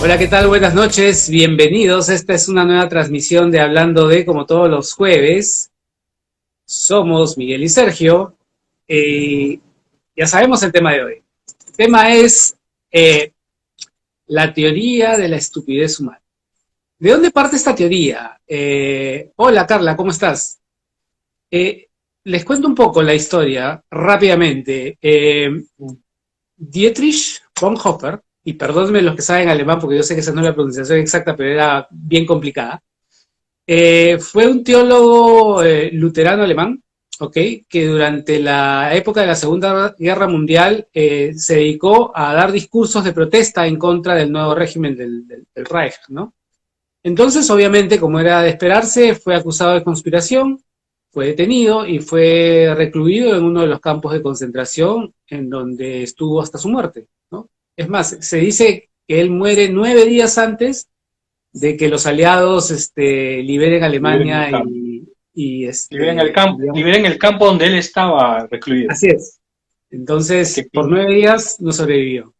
Hola, ¿qué tal? Buenas noches, bienvenidos. Esta es una nueva transmisión de Hablando de, como todos los jueves. Somos Miguel y Sergio. Eh, ya sabemos el tema de hoy. El tema es eh, la teoría de la estupidez humana. ¿De dónde parte esta teoría? Hola, Carla, ¿cómo estás? Eh, Les cuento un poco la historia rápidamente. Dietrich Bonhoeffer, y perdónenme los que saben alemán porque yo sé que esa no es la pronunciación exacta, pero era bien complicada. Fue un teólogo luterano alemán, ¿ok? Que durante la época de la Segunda Guerra Mundial se dedicó a dar discursos de protesta en contra del nuevo régimen del Reich, ¿no? Entonces, obviamente, como era de esperarse, fue acusado de conspiración, fue detenido y fue recluido en uno de los campos de concentración en donde estuvo hasta su muerte, ¿no? Es más, se dice que él muere 9 días antes de que los aliados liberen Liberen el Alemania campo. digamos, Liberen el campo donde él estaba recluido. así es. Qué Entonces, por pin- 9 días no sobrevivió.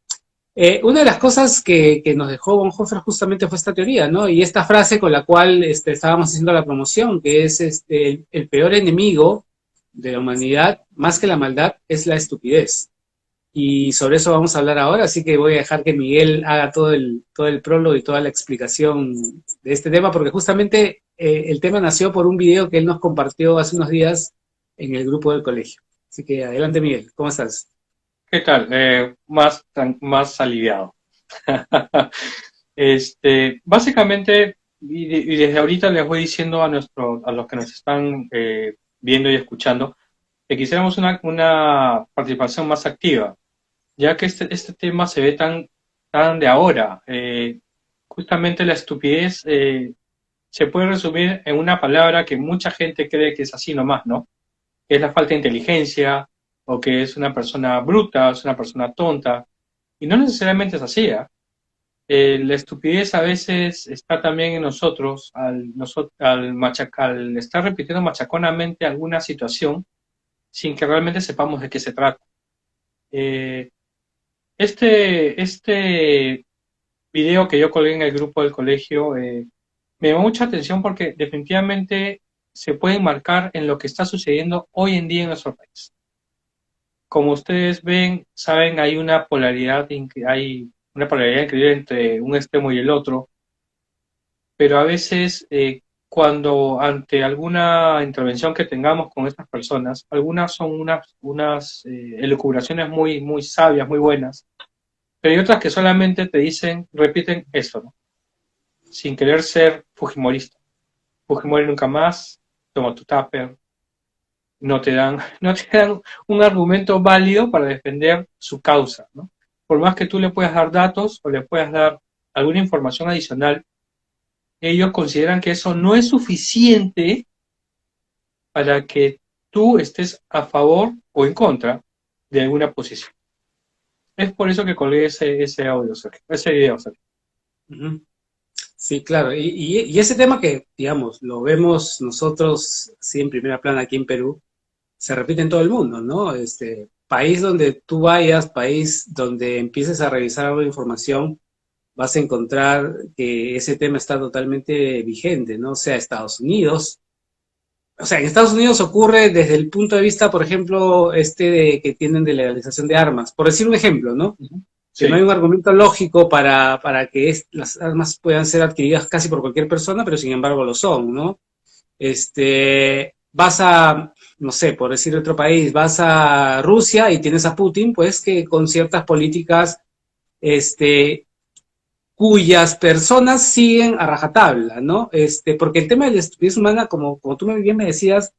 Una de las cosas que nos dejó Bonhoeffer justamente fue esta teoría, ¿no? Y esta frase con la cual estábamos haciendo la promoción, que es el peor enemigo de la humanidad, más que la maldad, es la estupidez. Y sobre eso vamos a hablar ahora, así que voy a dejar que Miguel haga todo el prólogo y toda la explicación de este tema, porque justamente el tema nació por un video que él nos compartió hace unos días en el grupo del colegio. Así que adelante, Miguel, ¿cómo estás? ¿Qué tal? Más aliviado. Básicamente, y desde ahorita les voy diciendo a los que nos están viendo y escuchando, que quisiéramos una participación más activa, ya que este tema se ve tan de ahora. Justamente la estupidez se puede resumir en una palabra que mucha gente cree que es así nomás, ¿no? Que es la falta de inteligencia, o que es una persona bruta, es una persona tonta, y no necesariamente es así, ¿eh? La estupidez a veces está también en nosotros al estar repitiendo machaconamente alguna situación sin que realmente sepamos de qué se trata. Eh, este video que yo colgué en el grupo del colegio me llamó mucha atención porque definitivamente se puede marcar en lo que está sucediendo hoy en día en nuestro país. Como ustedes ven, saben, hay una polaridad increíble entre un extremo y el otro, pero a veces cuando ante alguna intervención que tengamos con estas personas, algunas son unas elucubraciones muy sabias, muy buenas, pero hay otras que solamente repiten eso, ¿no? Sin querer ser fujimorista. Fujimori nunca más, toma tu tupper, no te dan un argumento válido para defender su causa, ¿no? Por más que tú le puedas dar datos o le puedas dar alguna información adicional, ellos consideran que eso no es suficiente para que tú estés a favor o en contra de alguna posición. Es por eso que colgué ese audio, Sergio, ese video, Sergio. Ujú. Sí, claro. Y ese tema que, digamos, lo vemos nosotros, sí, en primera plana aquí en Perú, se repite en todo el mundo, ¿no? País donde tú vayas, país donde empieces a revisar algo de información, vas a encontrar que ese tema está totalmente vigente, ¿no? O sea, Estados Unidos. O sea, en Estados Unidos ocurre desde el punto de vista, por ejemplo, de que tienen de legalización de armas. Por decir un ejemplo, ¿no? Uh-huh. Que no hay Sí, un argumento lógico para que las armas puedan ser adquiridas casi por cualquier persona, pero sin embargo lo son, ¿no? Vas a, no sé, por decir otro país, vas a Rusia y tienes a Putin, pues que con ciertas políticas, este, cuyas personas siguen a rajatabla, ¿no? Porque el tema de la estupidez humana, como tú bien me decías,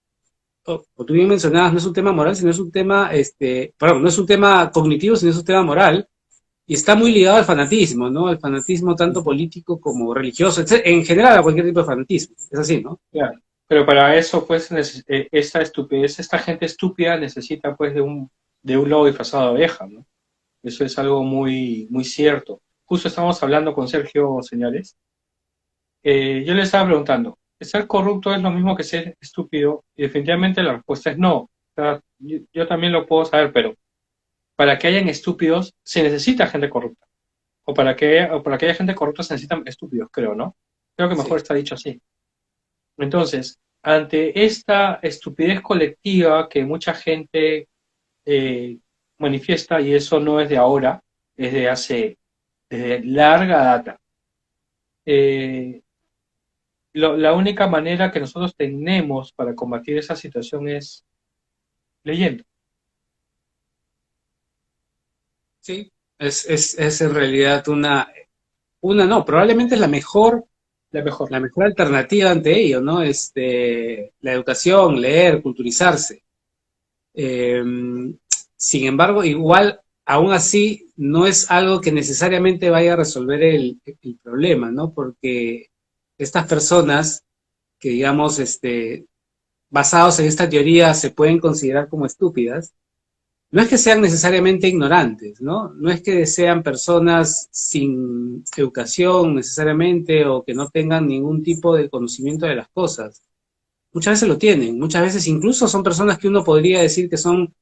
o tú bien mencionabas, no es un tema moral, sino es un tema, perdón, no es un tema cognitivo, sino es un tema moral, y está muy ligado al fanatismo, ¿no? El fanatismo tanto uh-huh. político como religioso, en general a cualquier tipo de fanatismo, es así, ¿no? Claro. Pero para eso, pues, esta gente estúpida necesita, pues, de un lobo disfrazado de abeja, ¿no? Eso es algo muy cierto. Justo estamos hablando con Sergio, señores. Yo le estaba preguntando, ¿ser corrupto es lo mismo que ser estúpido? Y definitivamente la respuesta es no. O sea, yo también lo puedo saber, pero para que hayan estúpidos se necesita gente corrupta. o para que haya gente corrupta se necesitan estúpidos, creo, ¿no? Creo que mejor Sí. está dicho así. Entonces, ante esta estupidez colectiva que mucha gente eh, manifiesta, y eso no es de ahora, es de desde larga data, eh, la única manera que nosotros tenemos para combatir esa situación es leyendo. Sí, es en realidad una no, probablemente es La mejor. la mejor alternativa ante ello, ¿no? La educación, leer, culturizarse. Eh, Sin embargo, igual, aún así, no es algo que necesariamente vaya a resolver el problema, ¿no? Porque estas personas que, digamos, basados en esta teoría, se pueden considerar como estúpidas, no es que sean necesariamente ignorantes, ¿no? No es que sean personas sin educación necesariamente o que no tengan ningún tipo de conocimiento de las cosas. Muchas veces lo tienen, muchas veces incluso son personas que uno podría decir que son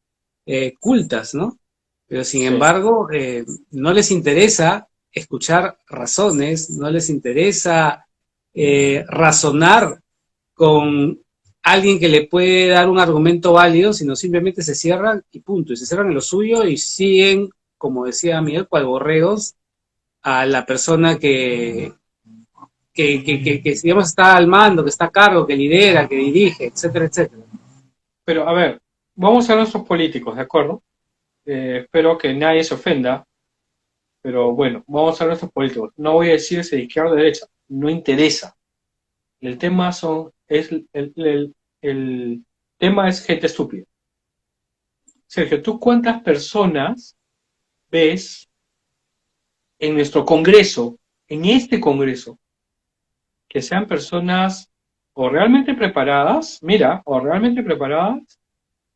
cultas, ¿no? Pero sin Sí. embargo, no les interesa escuchar razones, no les interesa razonar con alguien que le puede dar un argumento válido, sino simplemente se cierran y punto, y se cierran en lo suyo y siguen, como decía Miguel, cual borregos, a la persona que digamos está al mando, que está a cargo, que lidera, que dirige, etcétera, etcétera. Pero a ver, vamos a nuestros políticos, ¿de acuerdo? Espero que nadie se ofenda, pero bueno, vamos a nuestros políticos. No voy a decir si de izquierda o de derecha, no interesa. El tema el tema es gente estúpida. Sergio, ¿tú cuántas personas ves en nuestro Congreso, en este Congreso, que sean personas o realmente preparadas, mira, o realmente preparadas,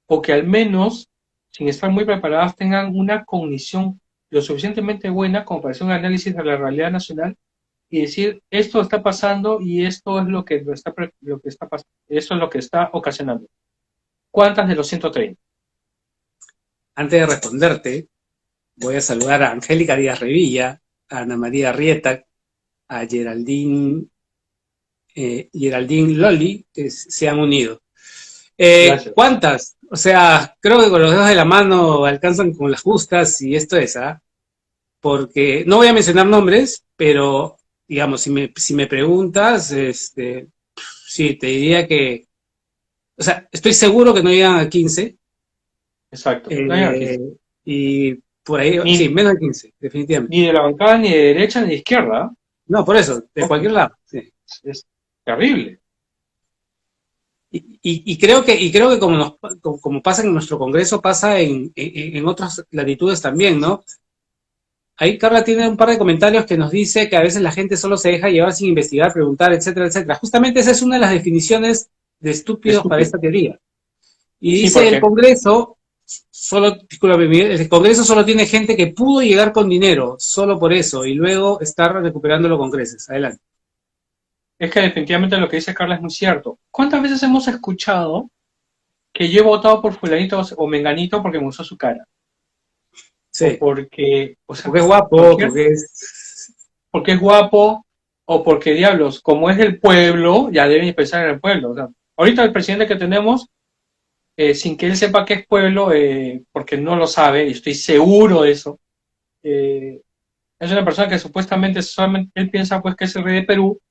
o que al menos, sin estar muy preparadas, tengan una cognición lo suficientemente buena como para hacer un análisis de la realidad nacional y decir, esto está pasando y esto es lo que está pasando, esto es lo que está ocasionando? ¿Cuántas de los 130? Antes de responderte, voy a saludar a Angélica Díaz Revilla, a Ana María Rieta, a Geraldine Loli, que se han unido. Gracias. ¿Cuántas? O sea, creo que con los dedos de la mano alcanzan con las justas y esto es, ¿ah? Porque no voy a mencionar nombres, pero digamos, si me preguntas, sí, te diría que, o sea, estoy seguro que no llegan a 15, Exacto. No hay aquí. eh, y por ahí, sí, Ni, menos de 15, definitivamente. ni de la bancada, ni de derecha, ni de izquierda. No, por eso, de Ojo, cualquier lado, sí. es terrible. Y creo que como pasa en nuestro Congreso, pasa en otras latitudes también, ¿no? Ahí Carla tiene un par de comentarios que nos dice que a veces la gente solo se deja llevar sin investigar, preguntar, etcétera, etcétera. Justamente esa es una de las definiciones de estúpidos para Estúpido. esta teoría. Y Sí, dice el porque Congreso, discúlpame, Miguel, el Congreso solo tiene gente que pudo llegar con dinero, solo por eso, y luego estar recuperándolo con creces. Adelante. es que definitivamente lo que dice Carla es muy cierto. ¿Cuántas veces hemos escuchado que yo he votado por fulanito o menganito porque me usó su cara? O Sí, porque, o sea, porque es guapo, cualquier, porque es... porque es guapo, o porque, diablos, como es del pueblo, ya deben pensar en el pueblo. O sea, ahorita el presidente que tenemos, sin que él sepa que es pueblo, porque no lo sabe, y estoy seguro de eso, eh, es una persona que supuestamente solamente él piensa pues que es el rey de Perú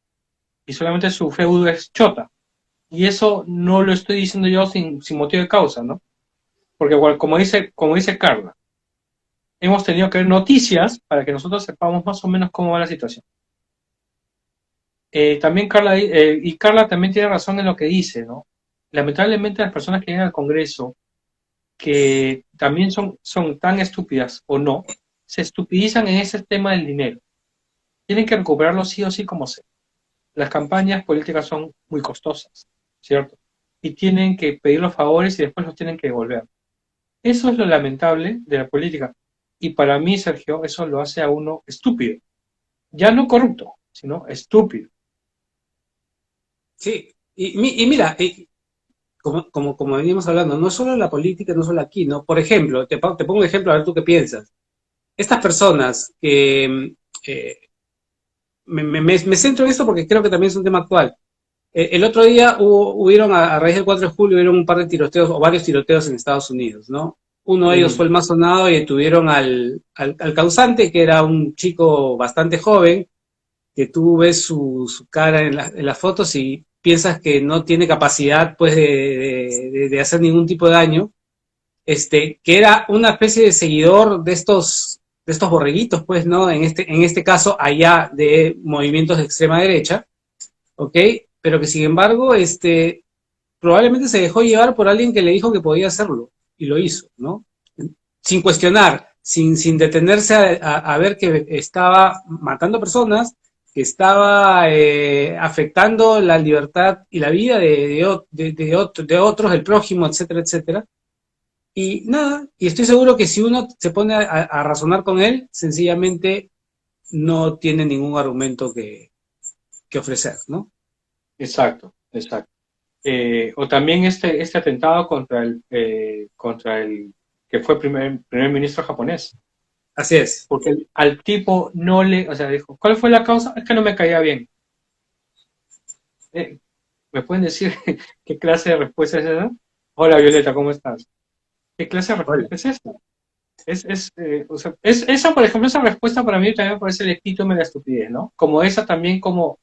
y solamente su feudo es chota. Y eso no lo estoy diciendo yo sin motivo de causa, ¿no? Porque igual, como dice Carla, hemos tenido que ver noticias para que nosotros sepamos más o menos cómo va la situación. También Carla, y Carla también tiene razón en lo que dice, ¿no? Lamentablemente las personas que llegan al Congreso, que también son tan estúpidas o no, se estupidizan en ese tema del dinero. Tienen que recuperarlo sí o sí como sea. Las campañas políticas son muy costosas, ¿cierto? Y tienen que pedir los favores y después los tienen que devolver. Eso es lo lamentable de la política. Y para mí, Sergio, eso lo hace a uno estúpido. Ya no corrupto, sino estúpido. Sí, y mira, como veníamos hablando, no solo en la política, no solo aquí, ¿no? Por ejemplo, te pongo un ejemplo a ver tú qué piensas. Estas personas que Me centro en esto porque creo que también es un tema actual. El otro día hubieron, a raíz del 4 de julio, hubieron un par de tiroteos o varios tiroteos en Estados Unidos, ¿no? Uno de ellos Ujú. fue el más sonado y detuvieron al causante, que era un chico bastante joven, que tú ves su cara en las fotos y piensas que no tiene capacidad, pues, de hacer ningún tipo de daño, que era una especie de seguidor de estos borreguitos, pues, ¿no? En este caso, allá de movimientos de extrema derecha, ¿ok? Pero que sin embargo, probablemente se dejó llevar por alguien que le dijo que podía hacerlo y lo hizo, ¿no? Sin cuestionar, sin detenerse a ver que estaba matando personas, que estaba afectando la libertad y la vida de otros, del prójimo, etcétera, etcétera. Y nada, y estoy seguro que si uno se pone a razonar con él, sencillamente no tiene ningún argumento que ofrecer, ¿no? Exacto, exacto. O también este atentado contra el que fue primer ministro japonés. Así es. Porque al tipo no le, o sea, dijo, ¿cuál fue la causa? Es que no me caía bien. Eh, ¿Me pueden decir qué clase de respuesta es esa? Hola Violeta, ¿cómo estás? ¿Qué clase de Hola. respuesta es esa? O sea, esa, por ejemplo, esa respuesta para mí también me parece el epítome de la estupidez, ¿no? Como esa también, como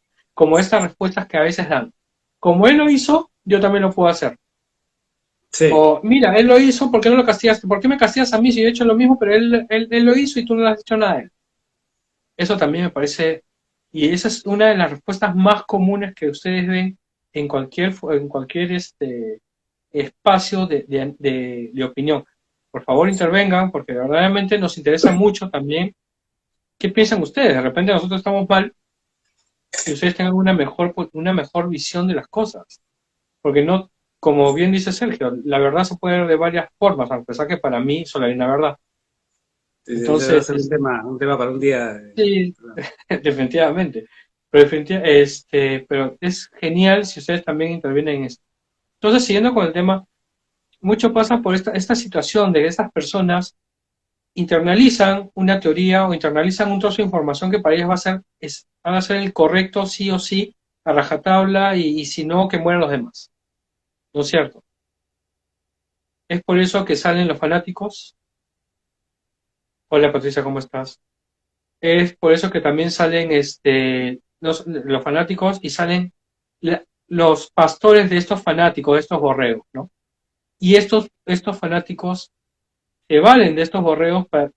estas respuestas que a veces dan. Como él lo hizo, yo también lo puedo hacer. Sí. O, mira, él lo hizo, ¿por qué no lo castigaste? ¿Por qué me castigas a mí si yo he hecho lo mismo, pero él lo hizo y tú no le has dicho nada a él? Eso también me parece, y esa es una de las respuestas más comunes que ustedes ven en cualquier espacio de opinión. Por favor, intervengan, porque verdaderamente nos interesa mucho también qué piensan ustedes. De repente nosotros estamos mal y ustedes tengan una mejor visión de las cosas. Porque no, como bien dice Sergio, la verdad se puede ver de varias formas, a pesar que para mí solo hay una verdad. Ese va a Entonces, ser un tema para un día. sí, definitivamente. Pero es genial si ustedes también intervienen en esto. Entonces, siguiendo con el tema, mucho pasa por esta situación de que estas personas internalizan una teoría o internalizan un trozo de información que para ellas van a ser el correcto sí o sí, a rajatabla, y si no, que mueran los demás. ¿No es cierto? Es por eso que salen los fanáticos. Hola Patricia, ¿cómo estás? Es por eso que también salen los fanáticos y salen los pastores de estos fanáticos, de estos borregos, ¿no? Y estos fanáticos se valen de estos borregos para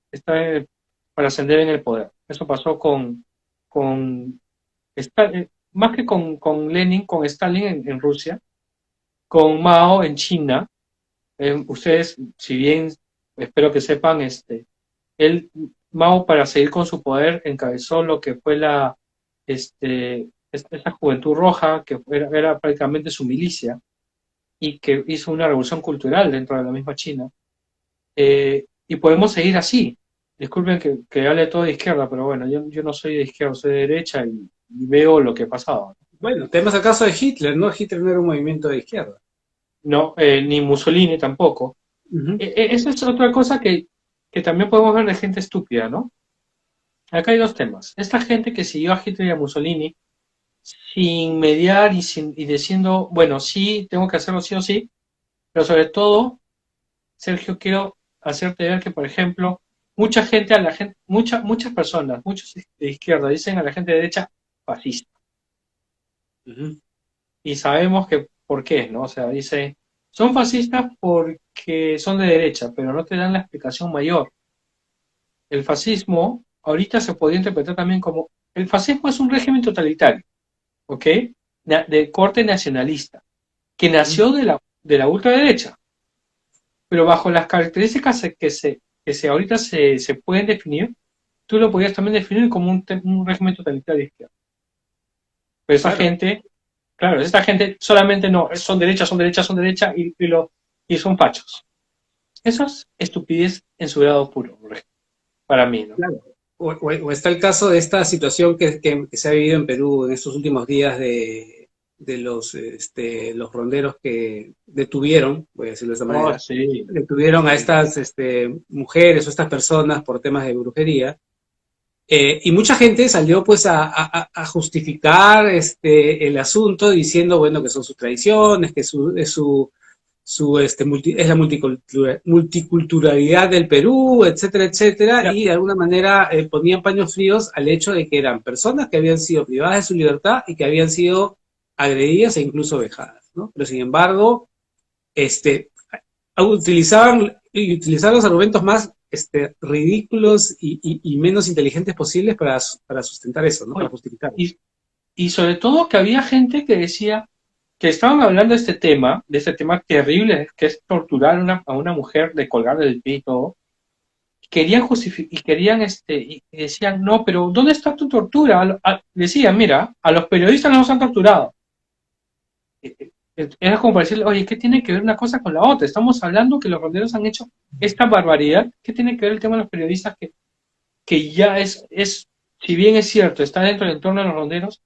ascender en el poder. Eso pasó con más que con Lenin, con Stalin en Rusia, con Mao en China. Ustedes, si bien espero que sepan, él, Mao, para seguir con su poder, encabezó lo que fue esta Juventud Roja, que era prácticamente su milicia, y que hizo una revolución cultural dentro de la misma China. Y podemos seguir así. Disculpen que hable todo de izquierda, pero bueno, yo no soy de izquierda, soy de derecha y veo lo que pasaba. Bueno, tenemos el caso de Hitler, ¿no? Hitler no era un movimiento de izquierda. No, ni Mussolini tampoco. Ujú. Esa es otra cosa que también podemos ver de gente estúpida, ¿no? Acá hay dos temas. Esta gente que siguió a Hitler y a Mussolini sin mediar y diciendo, bueno, sí, tengo que hacerlo sí o sí, pero sobre todo, Sergio, quiero hacerte ver que, por ejemplo, muchas personas, muchos de izquierda dicen a la gente de derecha fascista. Ujú. Y sabemos que por qué, ¿no? O sea, dice, son fascistas porque son de derecha, pero no te dan la explicación mayor. El fascismo ahorita se podría interpretar también como, el fascismo es un régimen totalitario, ¿ok? De corte nacionalista, que Ujú. nació de la ultraderecha, pero bajo las características que ahorita se pueden definir, tú lo podrías también definir como un régimen totalitario de izquierda. Pero esa Claro. gente, claro, esta gente solamente no, son derecha, son derecha, son derecha y son fachos. Eso es estupidez en su grado puro, para mí, ¿no? Claro. O está el caso de esta situación que se ha vivido en Perú en estos últimos días de los ronderos que detuvieron, voy a decirlo de esta Oh, manera, sí, detuvieron a sí. estas mujeres o estas personas por temas de brujería. Y mucha gente salió pues a justificar el asunto diciendo, bueno, que son sus tradiciones, que es la multiculturalidad del Perú, etcétera, etcétera, Ya, y de alguna manera ponían paños fríos al hecho de que eran personas que habían sido privadas de su libertad y que habían sido agredidas e incluso vejadas, ¿no? Pero sin embargo, este, utilizaban los argumentos más ridículos y menos inteligentes posibles para sustentar eso, ¿no? Para oye, justificarlo. y, y sobre todo que había gente que decía que estaban hablando de este tema terrible, que es torturar a una mujer, de colgarle el pie y todo, querían justificar, y querían, y decían, no, pero ¿dónde está tu tortura? Decían, mira, a los periodistas no nos han torturado. Era como para decirle, oye, ¿qué tiene que ver una cosa con la otra? Estamos hablando que los ronderos han hecho esta barbaridad. ¿Qué tiene que ver el tema de los periodistas que ya si bien es cierto, está dentro del entorno de los ronderos,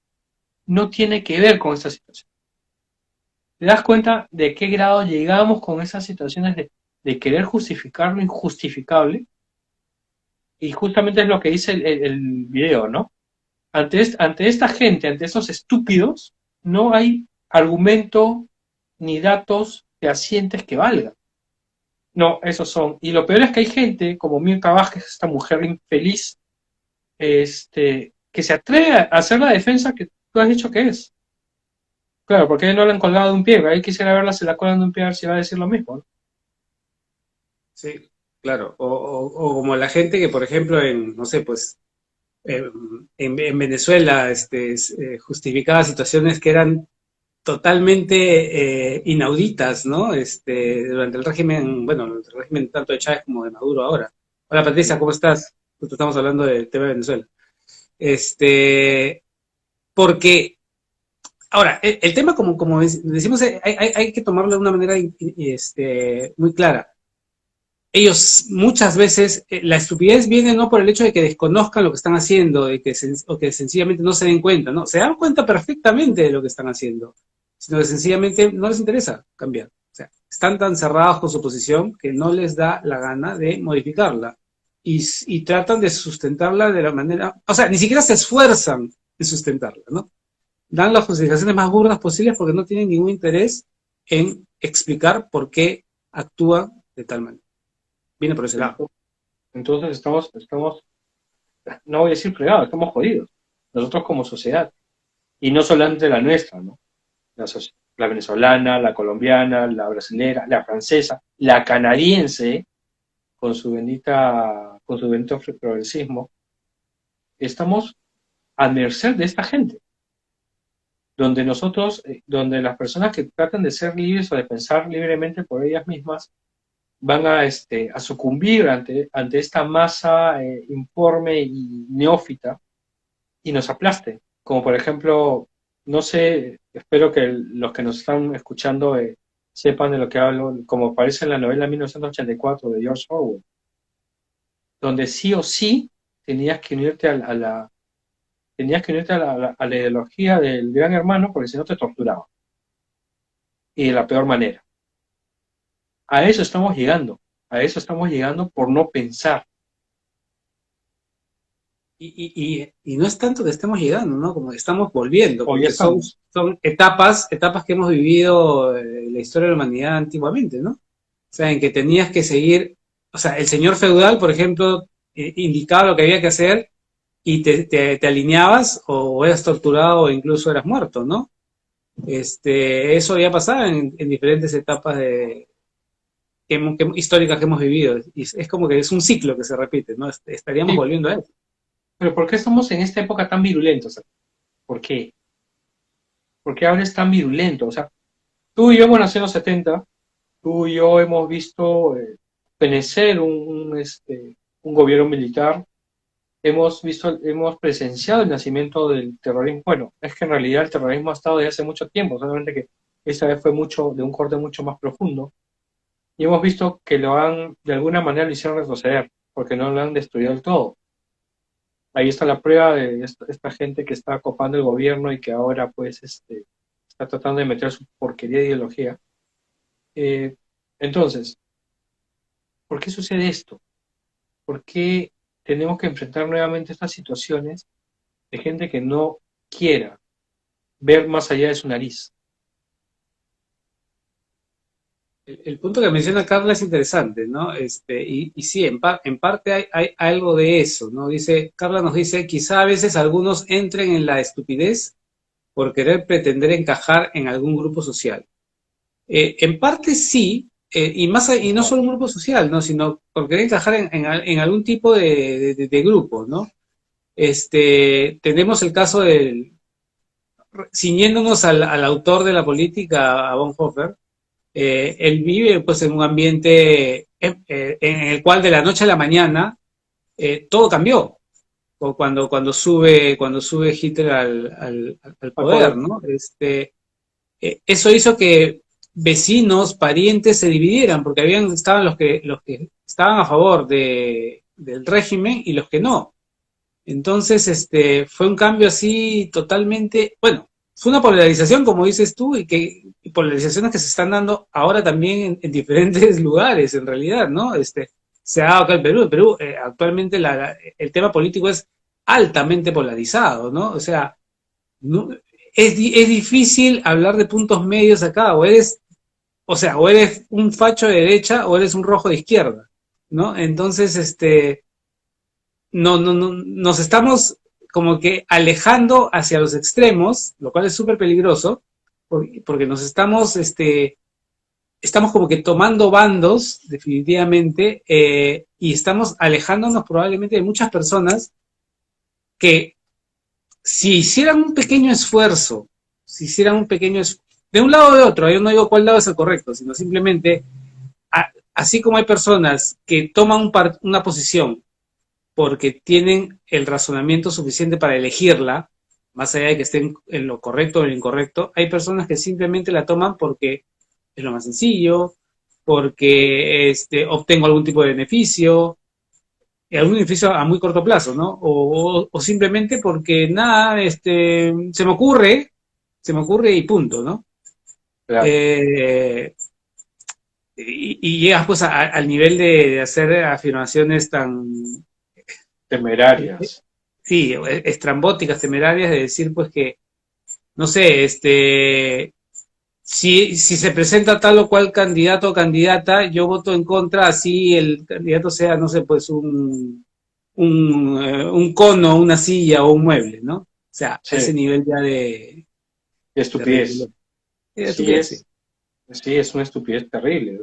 no tiene que ver con esta situación? ¿Te das cuenta de qué grado llegamos con esas situaciones de querer justificar lo injustificable? Y justamente es lo que dice el video, ¿no? Ante esta gente, ante esos estúpidos, no hay argumento ni datos fehacientes que valgan. No, esos son. Y lo peor es que hay gente, como Mirta Vázquez, esta mujer infeliz, que se atreve a hacer la defensa que tú has dicho que es. Claro, porque no la han colgado de un pie. Ahí quisiera verla, se la cuelgan de un pie a ver si va a decir lo mismo, ¿no? Sí, claro. O como la gente que, por ejemplo, no sé, pues, eh, en Venezuela, justificaba situaciones que eran totalmente inauditas, ¿no? Durante el régimen, bueno, el régimen tanto de Chávez como de Maduro ahora. Hola Patricia, ¿cómo estás? Justo estamos hablando del tema de Venezuela. Este, porque, ahora, el tema, como decimos, hay que tomarlo de una manera muy clara. Ellos muchas veces, la estupidez viene no por el hecho de que desconozcan lo que están haciendo, o que sencillamente no se den cuenta, ¿no? Se dan cuenta perfectamente de lo que están haciendo, sino que sencillamente no les interesa cambiar. O sea, están tan cerrados con su posición que no les da la gana de modificarla. Y tratan de sustentarla de la manera, o sea, ni siquiera se esfuerzan en sustentarla, ¿no? Dan las justificaciones más burdas posibles porque no tienen ningún interés en explicar por qué actúan de tal manera. Viene por ese lado. Entonces no voy a decir fregados, estamos jodidos. Nosotros como sociedad. Y no solamente la nuestra, ¿no? La venezolana, la colombiana, la brasilera, la francesa, la canadiense, con su bendito progresismo, estamos a merced de esta gente, donde las personas que tratan de ser libres o de pensar libremente por ellas mismas, van a sucumbir ante esta masa informe y neófita y nos aplaste. Como por ejemplo, no sé, espero que los que nos están escuchando sepan de lo que hablo, como aparece en la novela 1984 de George Orwell, donde sí o sí tenías que unirte tenías que unirte a la ideología del gran hermano porque si no te torturaba. Y de la peor manera. A eso estamos llegando. A eso estamos llegando por no pensar. Y no es tanto que estemos llegando, ¿no? Como que estamos volviendo, O ya porque estamos. son etapas que hemos vivido en la historia de la humanidad antiguamente, ¿no? O sea, en que tenías que seguir, o sea, el señor feudal, por ejemplo, indicaba lo que había que hacer y te alineabas o eras torturado o incluso eras muerto, ¿no? Eso ya pasaba en diferentes etapas históricas que hemos vivido. Y es como que es un ciclo que se repite, ¿no? Estaríamos Sí, volviendo a eso. pero ¿por qué estamos en esta época tan virulentos? ¿Por qué? ¿Por qué ahora es tan virulento? O sea, tú y yo hemos nacido en los 70, tú y yo hemos visto fenecer un gobierno militar, hemos presenciado el nacimiento del terrorismo. Bueno, es que en realidad el terrorismo ha estado desde hace mucho tiempo, solamente que esta vez fue de un corte mucho más profundo. Y hemos visto que de alguna manera lo hicieron retroceder, porque no lo han destruido del todo. Ahí está la prueba de esta gente que está copando el gobierno y que ahora pues está tratando de meter su porquería de ideología. Eh, entonces, ¿por qué sucede esto? ¿Por qué tenemos que enfrentar nuevamente estas situaciones de gente que no quiera ver más allá de su nariz. El punto que menciona Carla es interesante, ¿no? Y sí, en parte hay algo de eso, ¿no? Carla nos dice, quizá a veces algunos entren en la estupidez por querer pretender encajar en algún grupo social. En parte sí, y no solo un grupo social, ¿no? Sino por querer encajar en algún tipo de grupo, ¿no? Tenemos el caso ciñéndonos al autor de la política, a Bonhoeffer. Él vive pues en un ambiente en el cual de la noche a la mañana todo cambió o cuando sube Hitler al poder, ¿no? Eso hizo que vecinos, parientes se dividieran porque estaban los que estaban a favor del régimen y los que no. Entonces, fue un cambio así totalmente, bueno, fue una polarización, como dices tú, y polarizaciones que se están dando ahora también en diferentes lugares, en realidad, ¿no? Se ha dado acá en Perú. En Perú, actualmente el tema político es altamente polarizado, ¿no? O sea, no, es difícil hablar de puntos medios acá, o eres un facho de derecha o eres un rojo de izquierda, ¿no? Entonces, no, nos estamos como que alejando hacia los extremos, lo cual es súper peligroso, porque estamos como que tomando bandos, definitivamente, y estamos alejándonos probablemente de muchas personas que si hicieran un pequeño esfuerzo, de un lado o de otro, yo no digo cuál lado es el correcto, sino simplemente, así como hay personas que toman una posición porque tienen el razonamiento suficiente para elegirla, más allá de que estén en lo correcto o en lo incorrecto, hay personas que simplemente la toman porque es lo más sencillo, porque obtengo algún tipo de beneficio, algún beneficio a muy corto plazo, ¿no? O simplemente porque nada, se me ocurre y punto, ¿no? Claro. Y llegas pues al nivel de hacer afirmaciones tan Temerarias. sí, estrambóticas, temerarias, de decir pues que, no sé, si se presenta tal o cual candidato o candidata, yo voto en contra, así el candidato sea, no sé, pues un cono, una silla o un mueble, ¿no? O sea, a ese Sí, nivel ya de estupidez. ridículo. De Sí estupidez, sí. es, sí es una estupidez terrible.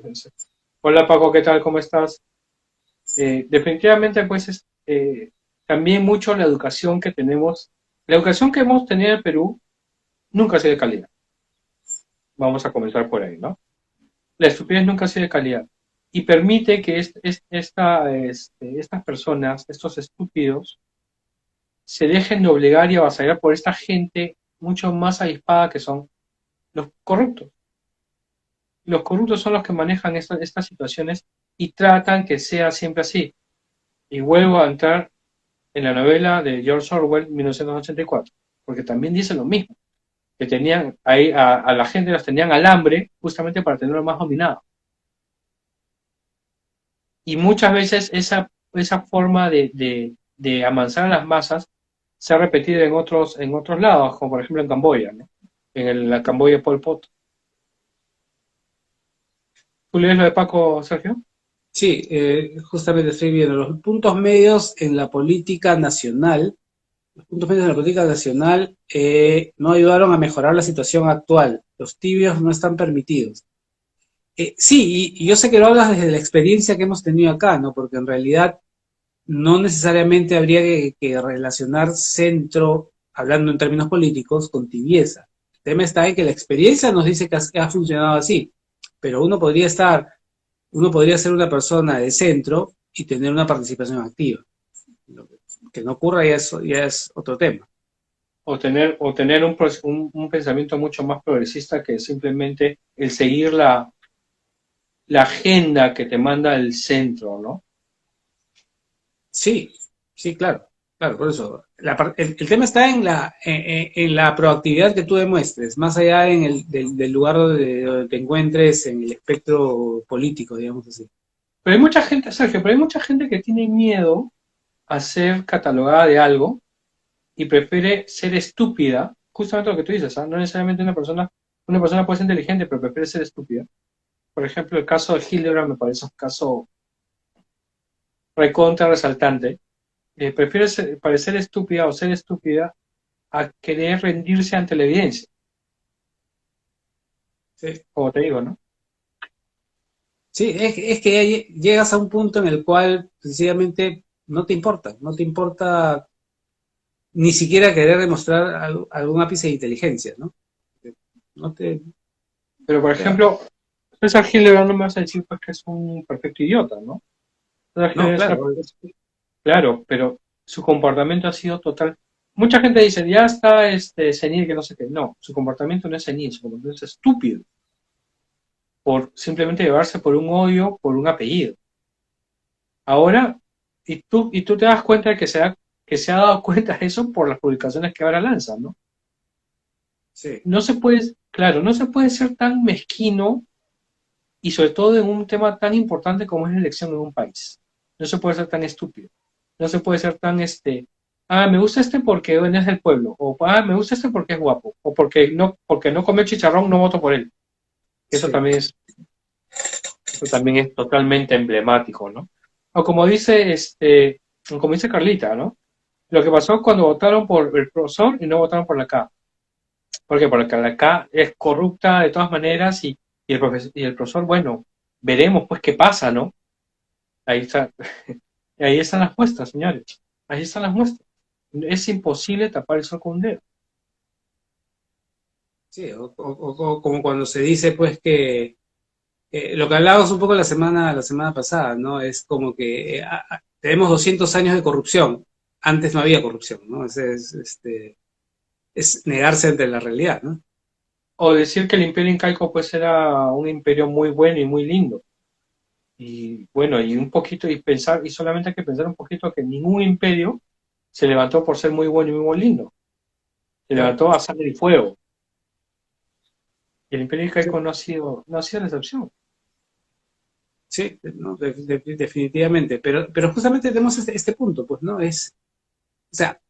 Hola Paco, ¿qué tal? ¿Cómo estás? Definitivamente, pues, también mucho la educación que tenemos, la educación que hemos tenido en el Perú nunca ha sido de calidad. Vamos a comenzar por ahí, ¿no? La estupidez nunca ha sido de calidad y permite que estas personas, estos estúpidos, se dejen de obligar y avasallar por esta gente mucho más avispada que son los corruptos. Los corruptos son los que manejan estas situaciones y tratan que sea siempre así. Y vuelvo a entrar en la novela de George Orwell, 1984, porque también dice lo mismo, que tenían ahí a la gente, los tenían al hambre justamente para tenerlo más dominado. Y muchas veces esa forma de amansar a las masas se ha repetido en otros lados, como por ejemplo en Camboya, ¿no? La Camboya de Pol Pot. ¿Tú lees lo de Paco, Sergio? Sí, justamente estoy viendo los puntos medios en la política nacional. Los puntos medios de la política nacional no ayudaron a mejorar la situación actual. Los tibios no están permitidos. Sí, y yo sé que lo hablas desde la experiencia que hemos tenido acá, ¿no? Porque en realidad no necesariamente habría que relacionar centro, hablando en términos políticos, con tibieza. El tema está en que la experiencia nos dice que ha funcionado así, pero uno podría ser una persona de centro y tener una participación activa. Que no ocurra ya es otro tema. O tener un pensamiento mucho más progresista que simplemente el seguir la agenda que te manda el centro, ¿no? Sí, sí, claro, claro, por eso. El tema está en la proactividad que tú demuestres, más allá del lugar donde te encuentres en el espectro político, digamos así. Pero hay mucha gente, Sergio, pero hay mucha gente que tiene miedo a ser catalogada de algo y prefiere ser estúpida, justamente lo que tú dices, ¿ah? No necesariamente una persona puede ser inteligente, pero prefiere ser estúpida. Por ejemplo, el caso de Hildebrand me parece un caso recontra resaltante. Prefiere parecer estúpida o ser estúpida a querer rendirse ante la evidencia, Sí, como te digo, ¿no? sí, es que llegas a un punto en el cual sencillamente no te importa ni siquiera querer demostrar algún ápice de inteligencia, ¿no? No te, Pero, por ya. ejemplo, César Hildebrand no me vas a decir pues, que es un perfecto idiota, ¿no? César No, Hildebrand es claro, claro, pero su comportamiento ha sido total. Mucha gente dice, ya está senil, que no sé qué. No, su comportamiento no es senil, su comportamiento es estúpido, por simplemente llevarse por un odio, por un apellido. Ahora, y tú te das cuenta de que se ha dado cuenta de eso por las publicaciones que ahora lanzan, ¿no? sí, No se puede, claro, no se puede ser tan mezquino y sobre todo en un tema tan importante como es la elección en un país. No se puede ser tan estúpido. No se puede ser tan me gusta este porque bueno, es del pueblo, o me gusta este porque es guapo, o porque no come chicharrón, no voto por él. Eso sí. también es, eso también es totalmente emblemático, ¿no? O como dice Carlita, ¿no? Lo que pasó cuando votaron por el profesor y no votaron por la K. ¿Por qué? Porque la K es corrupta de todas maneras y el profesor, bueno, veremos pues qué pasa, ¿no? Ahí está, ahí están las muestras, señores. Ahí están las muestras. Es imposible tapar el sol con un dedo. Sí, o como cuando se dice, pues, que lo que hablábamos un poco la semana pasada, ¿no? Es como que tenemos 200 años de corrupción. Antes no había corrupción, ¿no? Es negarse ante la realidad, ¿no? O decir que el imperio incaico pues era un imperio muy bueno y muy lindo. Y bueno, y un poquito, y solamente hay que pensar un poquito que ningún imperio se levantó por ser muy bueno y muy lindo. Se Claro. levantó a sangre y fuego. Y el imperio Sí, incaico no ha sido la excepción. sí, ¿no? Definitivamente. Pero justamente tenemos este punto, pues, ¿no? O sea,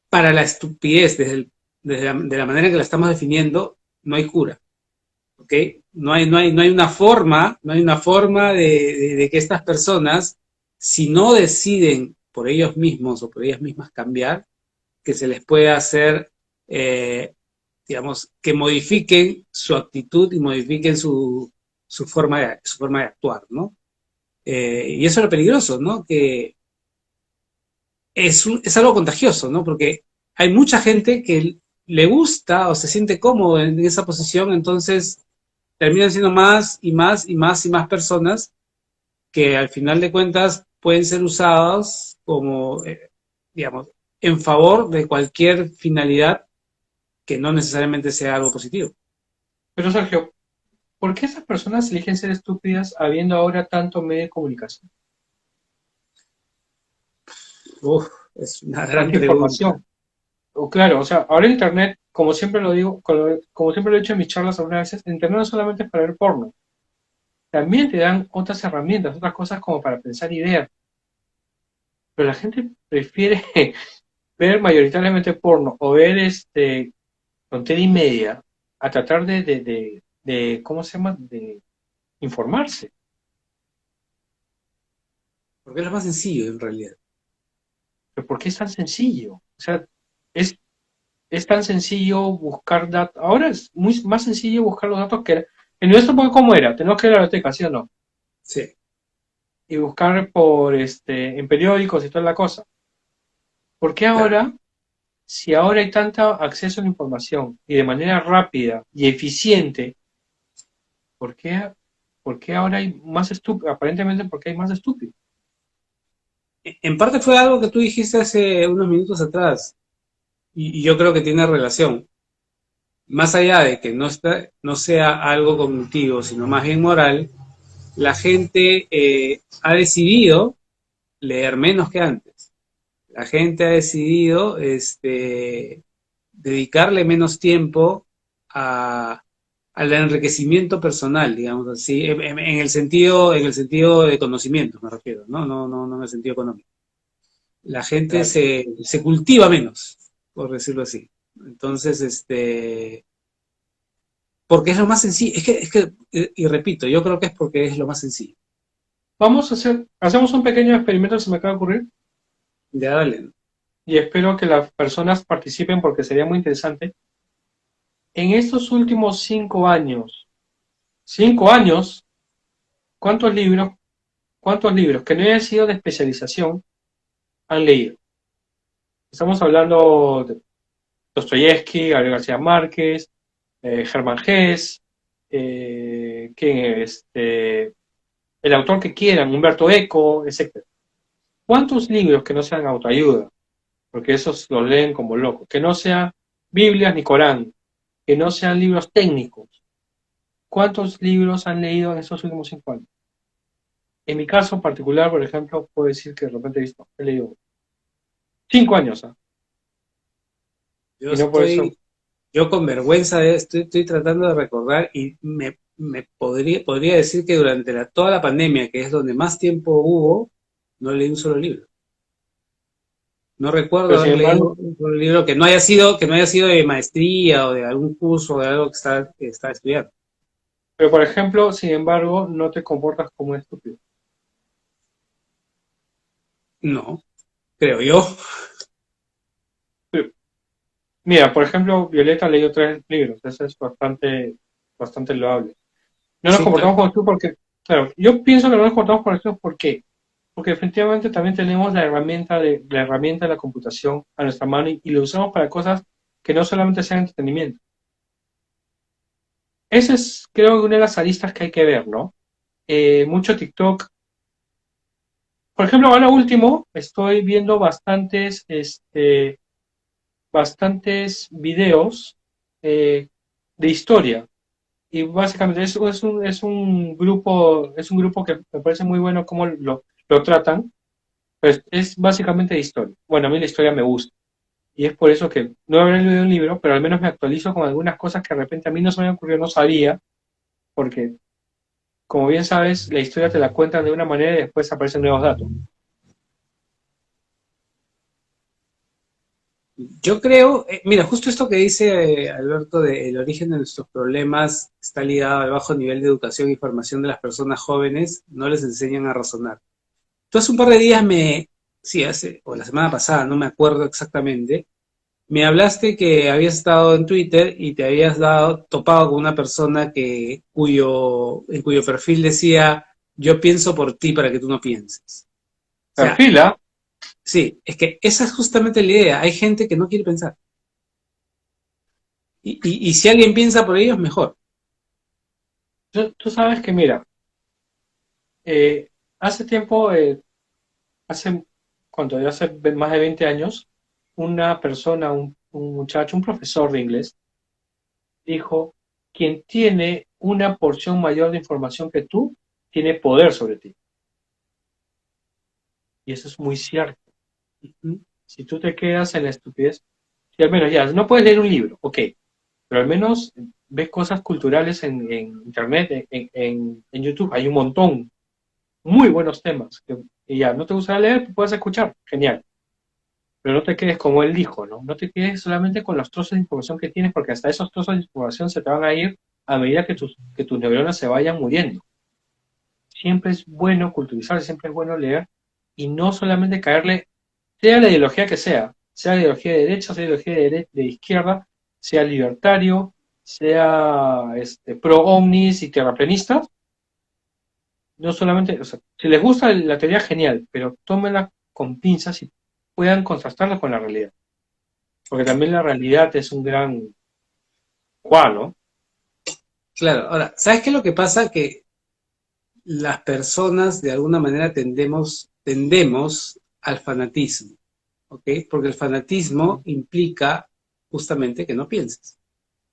para la estupidez, de la manera en que la estamos definiendo, no hay cura, ¿ok? No hay una forma, no hay una forma de que estas personas, si no deciden por ellos mismos o por ellas mismas cambiar, que se les pueda hacer, eh, digamos, que modifiquen su actitud y modifiquen su forma de actuar, ¿no? Y eso es lo peligroso, ¿no? Que es algo contagioso, ¿no? Porque hay mucha gente que le gusta o se siente cómodo en esa posición, entonces terminan siendo más y más y más y más personas que al final de cuentas pueden ser usados como, digamos, en favor de cualquier finalidad que no necesariamente sea algo positivo. Pero Sergio, ¿por qué esas personas eligen ser estúpidas habiendo ahora tanto medio de comunicación? Uf, es una gran Tanta pregunta. información. O claro, o sea, ahora Internet, como siempre lo digo, como siempre lo he dicho en mis charlas algunas veces, Internet no solamente es para ver porno, también te dan otras herramientas, otras cosas como para pensar ideas, pero la gente prefiere ver mayoritariamente porno o ver tontería y media a tratar ¿cómo se llama? De informarse. Porque es lo más sencillo en realidad. Pero ¿por qué es tan sencillo? O sea, es, es tan sencillo buscar datos. Ahora es más sencillo buscar los datos que era. En nuestro época, ¿cómo era? Tenemos que ir a la biblioteca, ¿sí o no? Sí, Y buscar en periódicos y toda la cosa. ¿Por qué claro. ahora, si ahora hay tanto acceso a la información y de manera rápida y eficiente, ¿por qué, por qué ahora hay más estúpidos? Aparentemente porque hay más estúpidos. En parte fue algo que tú dijiste hace unos minutos atrás, y yo creo que tiene relación. Más allá de que no sea algo cognitivo, sino más bien moral, la gente ha decidido leer menos que antes. La gente ha decidido dedicarle menos tiempo a, al enriquecimiento personal, digamos así, en el sentido de conocimiento me refiero, ¿no? No en el sentido económico. La gente Claro. se cultiva menos, por decirlo así. Entonces, porque es lo más sencillo, y repito, yo creo que es porque es lo más sencillo. Hacemos un pequeño experimento, se me acaba de ocurrir, Ya dale. y espero que las personas participen porque sería muy interesante. En estos últimos 5 años, ¿cuántos libros, cuántos libros que no hayan sido de especialización han leído? Estamos hablando de Dostoyevsky, Gabriel García Márquez, Germán Hesse, el autor que quieran, Humberto Eco, etc. ¿Cuántos libros que no sean autoayuda? Porque esos los leen como locos. Que no sean Biblias ni Corán, que no sean libros técnicos. ¿Cuántos libros han leído en estos últimos 5 años? En mi caso particular, por ejemplo, puedo decir que de repente he leído 5 años, ¿ah? Yo Y no por eso. estoy, yo con vergüenza estoy tratando de recordar y me podría decir que durante toda la pandemia, que es donde más tiempo hubo, no leí un solo libro. No recuerdo Pero sin haber embargo, leído un libro que no haya sido de maestría o de algún curso o de algo que está estudiando. pero por ejemplo, sin embargo, no te comportas como un estúpido. No, creo yo. Pero, mira, por ejemplo, Violeta leyó 3 libros. Eso es bastante loable. No nos Sí, claro. comportamos como tú porque, claro, yo pienso que no nos comportamos como tú porque efectivamente también tenemos la herramienta de la computación a nuestra mano y lo usamos para cosas que no solamente sean entretenimiento. Esa es, creo, una de las aristas que hay que ver, ¿no? Mucho TikTok. Por ejemplo, ahora último, estoy viendo bastantes videos eh, de historia. Y básicamente es un grupo que me parece muy bueno cómo lo tratan. Pues es básicamente de historia. Bueno, a mí la historia me gusta. Y es por eso que no habré leído un libro, pero al menos me actualizo con algunas cosas que de repente a mí no se me habían ocurrido, no sabía, porque, como bien sabes, la historia te la cuentan de una manera y después aparecen nuevos datos. Yo creo, mira, justo esto que dice Alberto de el origen de nuestros problemas está ligado al bajo nivel de educación y formación de las personas jóvenes, no les enseñan a razonar. Tú hace un par de días sí, o la semana pasada, no me acuerdo exactamente, me hablaste que habías estado en Twitter y te habías topado con una persona en cuyo perfil decía, yo pienso por ti para que tú no pienses. O sea, Perfila, sí, es que esa es justamente la idea. Hay gente que no quiere pensar. Y si alguien piensa por ellos, mejor. tú sabes que, mira, hace tiempo, hace, ¿cuánto? Hace más de 20 años, una persona, un muchacho, un profesor de inglés, dijo, quien tiene una porción mayor de información que tú, tiene poder sobre ti. Y eso es muy cierto. Ujú. Si tú te quedas en la estupidez, si al menos ya, no puedes leer un libro, ok, pero al menos ves cosas culturales en Internet, en YouTube, hay un montón, muy buenos temas. Y ya, no te gusta leer, puedes escuchar, genial. Pero no te quedes como él dijo, ¿no? No te quedes solamente con los trozos de información que tienes, porque hasta esos trozos de información se te van a ir a medida que tus neuronas se vayan muriendo. Siempre es bueno culturizarse, siempre es bueno leer y no solamente caerle, sea la ideología que sea la ideología de derecha, sea la ideología de izquierda, sea libertario, sea pro omnis y terraplenistas, no solamente, o sea, si les gusta la teoría, genial, pero tómenla con pinzas y puedan contrastarla con la realidad, porque también la realidad es un gran cual, ¿no? Claro, ahora, ¿sabes qué es lo que pasa? Que las personas de alguna manera tendemos al fanatismo, ¿ok? Porque el fanatismo implica justamente que no pienses,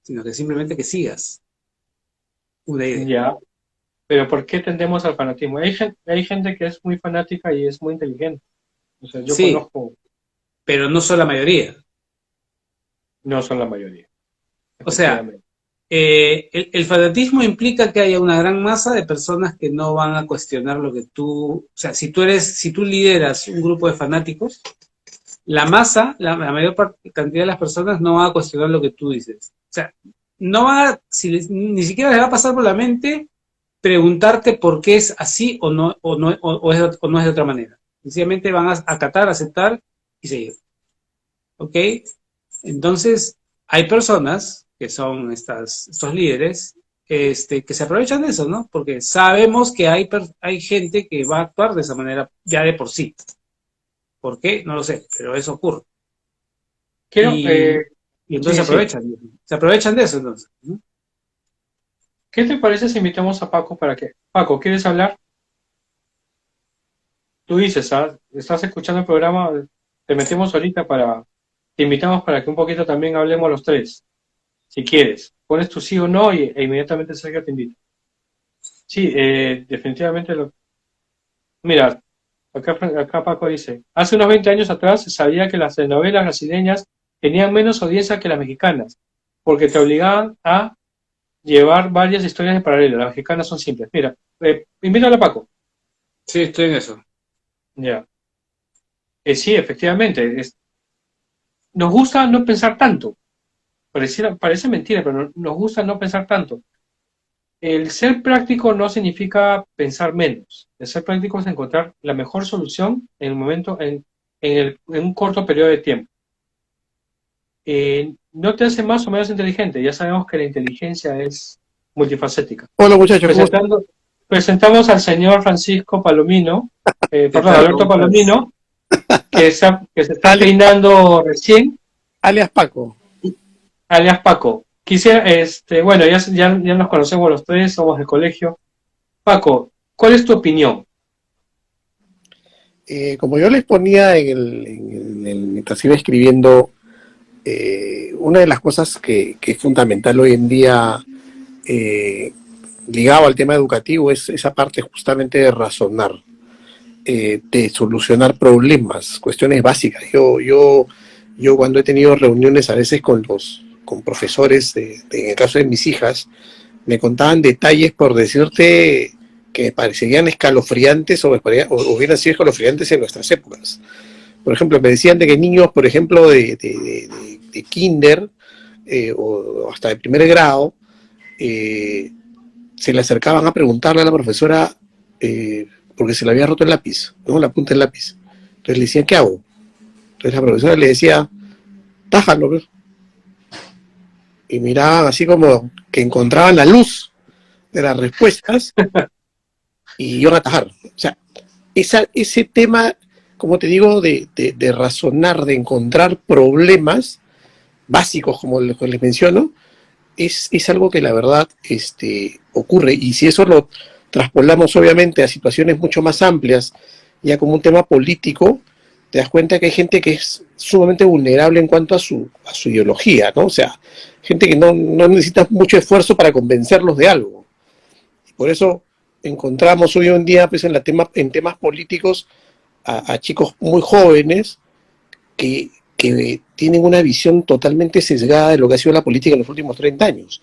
sino que simplemente que sigas una idea. Ya, pero ¿por qué tendemos al fanatismo? Hay gente que es muy fanática y es muy inteligente. O sea, yo Sí, conozco, pero no son la mayoría. no son la mayoría, O sea, efectivamente. el fanatismo implica que haya una gran masa de personas que no van a cuestionar lo que tú, o sea, si tú lideras un grupo de fanáticos, la masa, la mayor cantidad de las personas no va a cuestionar lo que tú dices. O sea, no va, ni siquiera les va a pasar por la mente preguntarte por qué es así o no es de otra manera. Sencillamente van a acatar, aceptar y seguir. ¿Ok? Entonces, hay personas que son estos líderes que se aprovechan de eso, ¿no? Porque sabemos que hay gente que va a actuar de esa manera ya de por sí. ¿Por qué? No lo sé, pero eso ocurre. Quiero, Y entonces sí. se aprovechan de eso entonces, ¿no? ¿Qué te parece si invitamos a Paco para que... Paco, ¿quieres hablar? Tú dices, ¿ah? Estás escuchando el programa, te metemos ahorita te invitamos para que un poquito también hablemos los tres, si quieres. Pones tu sí o no e inmediatamente Sergio te invita. Sí, definitivamente Mira, acá Paco dice, hace unos 20 años atrás se sabía que las telenovelas brasileñas tenían menos audiencia que las mexicanas, porque te obligaban a llevar varias historias en paralelo. Las mexicanas son simples. Mira, invítalo a Paco. Sí, estoy en eso. Ya. Sí, efectivamente. Nos gusta no pensar tanto. Parece mentira, pero nos gusta no pensar tanto. El ser práctico no significa pensar menos. El ser práctico es encontrar la mejor solución en el momento, en un corto periodo de tiempo. No te hace más o menos inteligente. Ya sabemos que la inteligencia es multifacética. Hola muchachos, ¿cómo están? Presentamos al señor Francisco Palomino, perdón, tal? Alberto Palomino, que se está alias, peinando recién, alias Paco. alias Paco. Quisiera, bueno, ya nos conocemos los tres, somos del colegio. Paco, ¿cuál es tu opinión? Como yo les ponía mientras iba escribiendo, una de las cosas que es fundamental hoy en día, ligado al tema educativo, es esa parte justamente de razonar, de solucionar problemas, cuestiones básicas. Yo cuando he tenido reuniones a veces con profesores, en el caso de mis hijas, me contaban detalles, por decirte, que me parecerían escalofriantes o hubieran sido escalofriantes en nuestras épocas. Por ejemplo, me decían de que niños, por ejemplo, de kinder o hasta de primer grado, se le acercaban a preguntarle a la profesora porque se le había roto el lápiz, ¿no? La punta del lápiz. Entonces le decían, ¿qué hago? Entonces la profesora le decía, tájalo, ¿ves? Y miraban así como que encontraban la luz de las respuestas y iban a atajar. O sea, ese tema, como te digo, de razonar, de encontrar problemas básicos, como les menciono, es algo que la verdad ocurre. Y si eso lo traspolamos obviamente a situaciones mucho más amplias, ya como un tema político, te das cuenta que hay gente que es sumamente vulnerable en cuanto a su ideología, ¿no? O sea, gente que no necesita mucho esfuerzo para convencerlos de algo. Por eso encontramos hoy en día pues, en temas políticos a chicos muy jóvenes que tienen una visión totalmente sesgada de lo que ha sido la política en los últimos 30 años.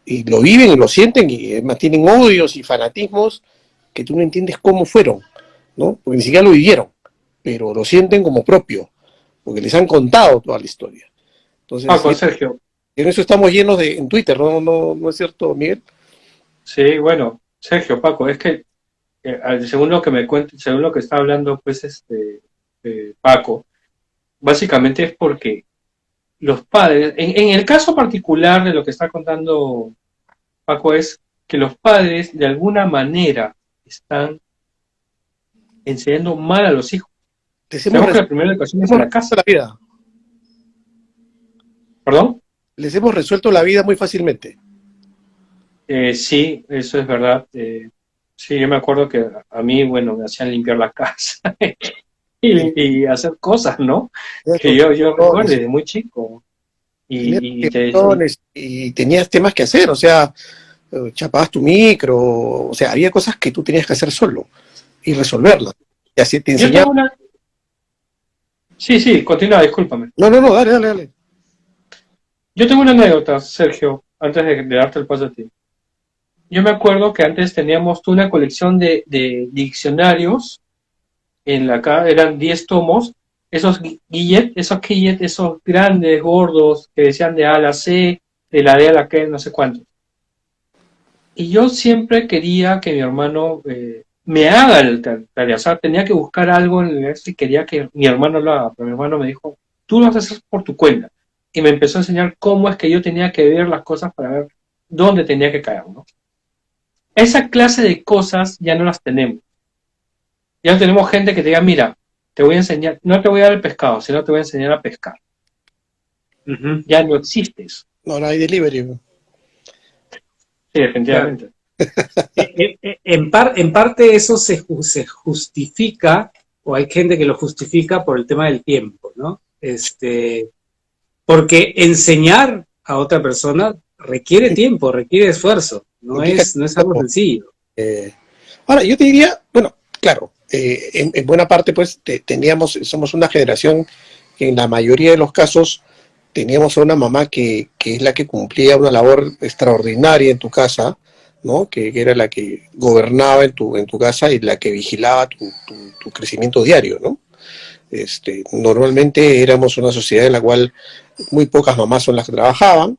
Y lo viven y lo sienten y además tienen odios y fanatismos que tú no entiendes cómo fueron, ¿no? Porque ni siquiera lo vivieron, pero lo sienten como propio, porque les han contado toda la historia. Entonces, Paco, Sergio. En eso estamos llenos en Twitter, ¿no es cierto, Miguel? Sí, bueno, Sergio, Paco, es que según lo que me cuenta, según lo que está hablando, pues, Paco, básicamente es porque los padres, en el caso particular de lo que está contando Paco, es que los padres de alguna manera están enseñando mal a los hijos. Sabemos que la primera educación es en la casa. La vida. ¿Perdón? Les hemos resuelto la vida muy fácilmente. Sí, eso es verdad. Sí, yo me acuerdo que a mí, bueno, me hacían limpiar la casa y hacer cosas, ¿no? Que yo recuerdo desde muy chico. Y tenías temas que hacer, o sea, chapabas tu micro, o sea, había cosas que tú tenías que hacer solo y resolverlas. Y así te enseñaba. Sí, continúa, discúlpame. No, dale. Yo tengo una anécdota, Sergio. antes de darte el paso a ti. Yo me acuerdo que antes teníamos una colección de diccionarios en la casa, eran 10 tomos, esos esos grandes, gordos, que decían de A a la C, de la D a la K, no sé cuántos. Y yo siempre quería que mi hermano me haga el tarea, o sea, tenía que buscar algo en el universo y quería que mi hermano lo haga, pero mi hermano me dijo, tú lo vas a hacer por tu cuenta. Y me empezó a enseñar cómo es que yo tenía que ver las cosas para ver dónde tenía que caer, ¿no? Esa clase de cosas ya no las tenemos. Ya no tenemos gente que te diga, mira, te voy a enseñar, no te voy a dar el pescado, sino te voy a enseñar a pescar. Ujú. Ya no existes. No, no hay delivery. Sí, definitivamente. En parte eso se justifica, o hay gente que lo justifica por el tema del tiempo, ¿no? Porque enseñar a otra persona requiere tiempo, requiere esfuerzo, no es algo sencillo. Ahora, yo te diría, bueno, claro, en buena parte, pues, somos una generación que en la mayoría de los casos teníamos a una mamá que es la que cumplía una labor extraordinaria en tu casa, ¿no? Que era la que gobernaba en tu casa y la que vigilaba tu crecimiento diario, ¿no? Normalmente éramos una sociedad en la cual muy pocas mamás son las que trabajaban,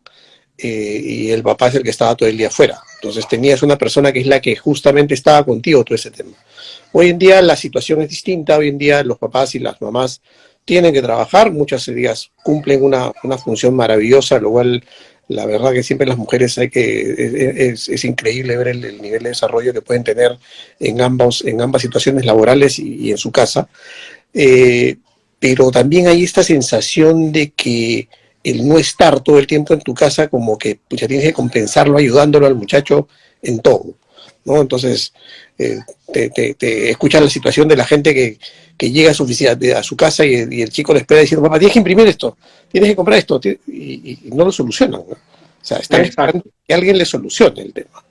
y el papá es el que estaba todo el día afuera. Entonces tenías una persona que es la que justamente estaba contigo todo ese tema. Hoy en día la situación es distinta, hoy en día los papás y las mamás tienen que trabajar, muchas de ellas cumplen una función maravillosa, lo cual la verdad que siempre las mujeres es increíble ver el nivel de desarrollo que pueden tener en ambas situaciones laborales y en su casa. Pero también hay esta sensación de que el no estar todo el tiempo en tu casa, como que ya tienes que compensarlo ayudándolo al muchacho en todo, ¿no? Entonces, te escuchas la situación de la gente que llega a su oficina, a su casa y el chico le espera diciendo, papá, tienes que imprimir esto, tienes que comprar esto, y no lo solucionan, ¿no? O sea, están esperando que alguien le solucione el tema.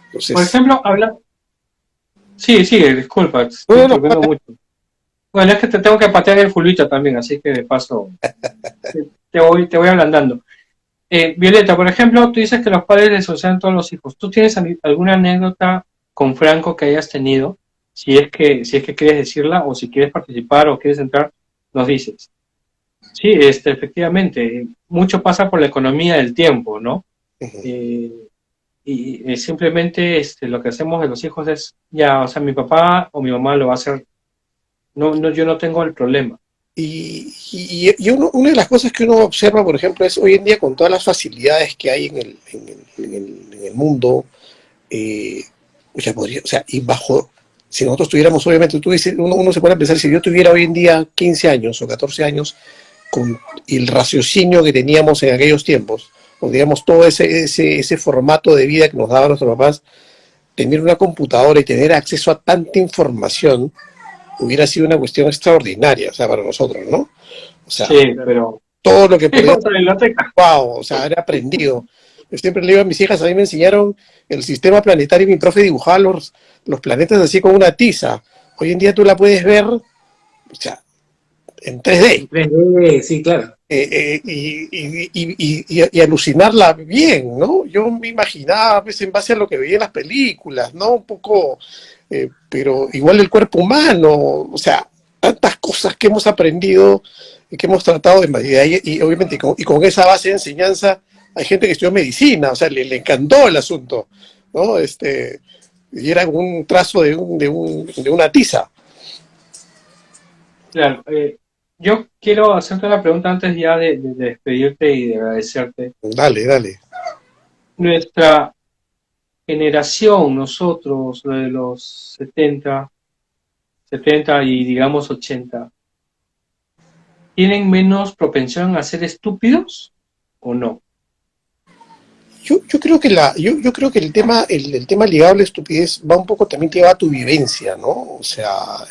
Entonces, por ejemplo, Sí, disculpa, estoy interrumpiendo mucho. Bueno, es que te tengo que patear el fulbito también, así que de paso te voy ablandando. Violeta, por ejemplo, tú dices que los padres les solucionan todos los hijos. ¿Tú tienes alguna anécdota con Franco que hayas tenido? Si es que quieres decirla, o si quieres participar o quieres entrar, nos dices. Sí, efectivamente, mucho pasa por la economía del tiempo, ¿no? Y simplemente lo que hacemos de los hijos es, ya, o sea, mi papá o mi mamá lo va a hacer. No, yo no tengo el problema. Una de las cosas que uno observa, por ejemplo, es hoy en día con todas las facilidades que hay en el mundo, o sea, y bajo, si nosotros tuviéramos, obviamente, uno se pone a pensar, si yo tuviera hoy en día 15 años o 14 años, con el raciocinio que teníamos en aquellos tiempos, o digamos todo ese formato de vida que nos daban nuestros papás, tener una computadora y tener acceso a tanta información, hubiera sido una cuestión extraordinaria, o sea, para nosotros, ¿no? O sea, sí, pero todo lo que podía, biblioteca. wow, o sea, era aprendido. Yo siempre le digo a mis hijas, a mí me enseñaron el sistema planetario y mi profe dibujaba los planetas así con una tiza. Hoy en día tú la puedes ver, o sea, en 3D. 3D, sí, claro. Y alucinarla bien, ¿no? Yo me imaginaba, pues, en base a lo que veía en las películas, ¿no? Un poco, pero igual el cuerpo humano, o sea, tantas cosas que hemos aprendido y que hemos tratado y obviamente con esa base de enseñanza hay gente que estudió medicina, o sea, le encantó el asunto, ¿no? Y era un trazo de una tiza. Claro, yo quiero hacerte una pregunta antes ya de despedirte y de agradecerte. Dale. Nuestra generación, nosotros, lo de los 70 y digamos 80, ¿tienen menos propensión a ser estúpidos o no? Yo creo que yo creo que el tema ligado a la estupidez va un poco también ligado a tu vivencia, ¿no? O sea,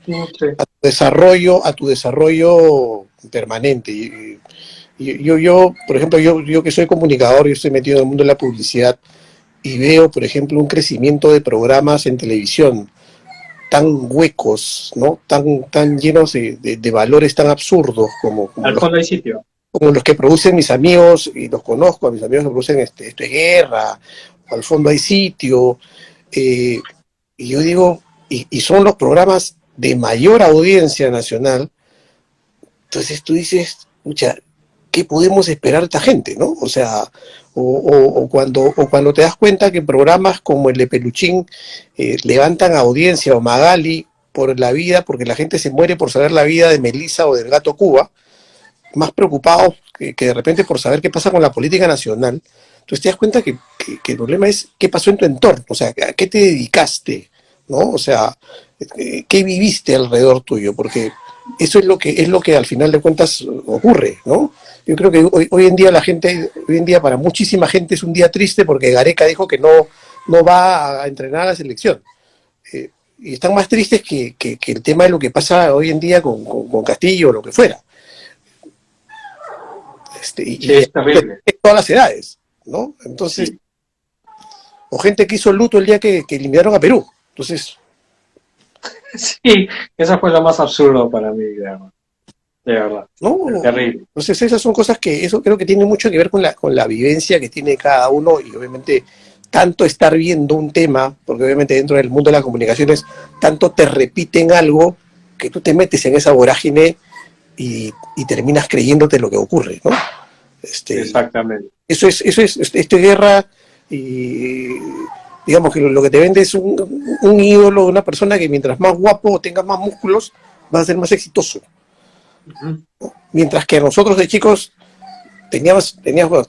No sé. a tu desarrollo permanente. Yo, por ejemplo, yo que soy comunicador y estoy metido en el mundo de la publicidad y veo, por ejemplo, un crecimiento de programas en televisión tan huecos, ¿no? Tan llenos de valores tan absurdos como Al fondo hay sitio. como los que producen mis amigos, y los conozco, a mis amigos que producen Esto es Guerra, o Al Fondo Hay Sitio, y yo digo, y son los programas de mayor audiencia nacional. Entonces tú dices, pucha, ¿qué podemos esperar de esta gente, no? O sea, o cuando te das cuenta que programas como el de Peluchín levantan audiencia, o Magali por la vida, porque la gente se muere por saber la vida de Melissa o del gato Cuba, más preocupados que de repente por saber qué pasa con la política nacional. Entonces te das cuenta que el problema es qué pasó en tu entorno, o sea, a qué te dedicaste, ¿no? O sea, qué viviste alrededor tuyo, porque eso es lo que al final de cuentas ocurre, ¿no? Yo creo que hoy en día la gente, hoy en día para muchísima gente es un día triste porque Gareca dijo que no va a entrenar a la selección. Y están más tristes que el tema de lo que pasa hoy en día con Castillo o lo que fuera. Sí, es terrible. De todas las edades, ¿no? Entonces, Sí. o gente que hizo el luto el día que eliminaron a Perú. Entonces, Sí, eso fue lo más absurdo para mí, de verdad. ¿no? Terrible. Entonces esas son cosas que eso creo que tiene mucho que ver con la vivencia que tiene cada uno, y obviamente tanto estar viendo un tema, porque obviamente dentro del mundo de las comunicaciones tanto te repiten algo que tú te metes en esa vorágine y terminas creyéndote lo que ocurre, ¿no? Exactamente. Eso es guerra, y digamos que lo que te vende es un ídolo de una persona que mientras más guapo o tengas más músculos, vas a ser más exitoso. Mientras que nosotros de chicos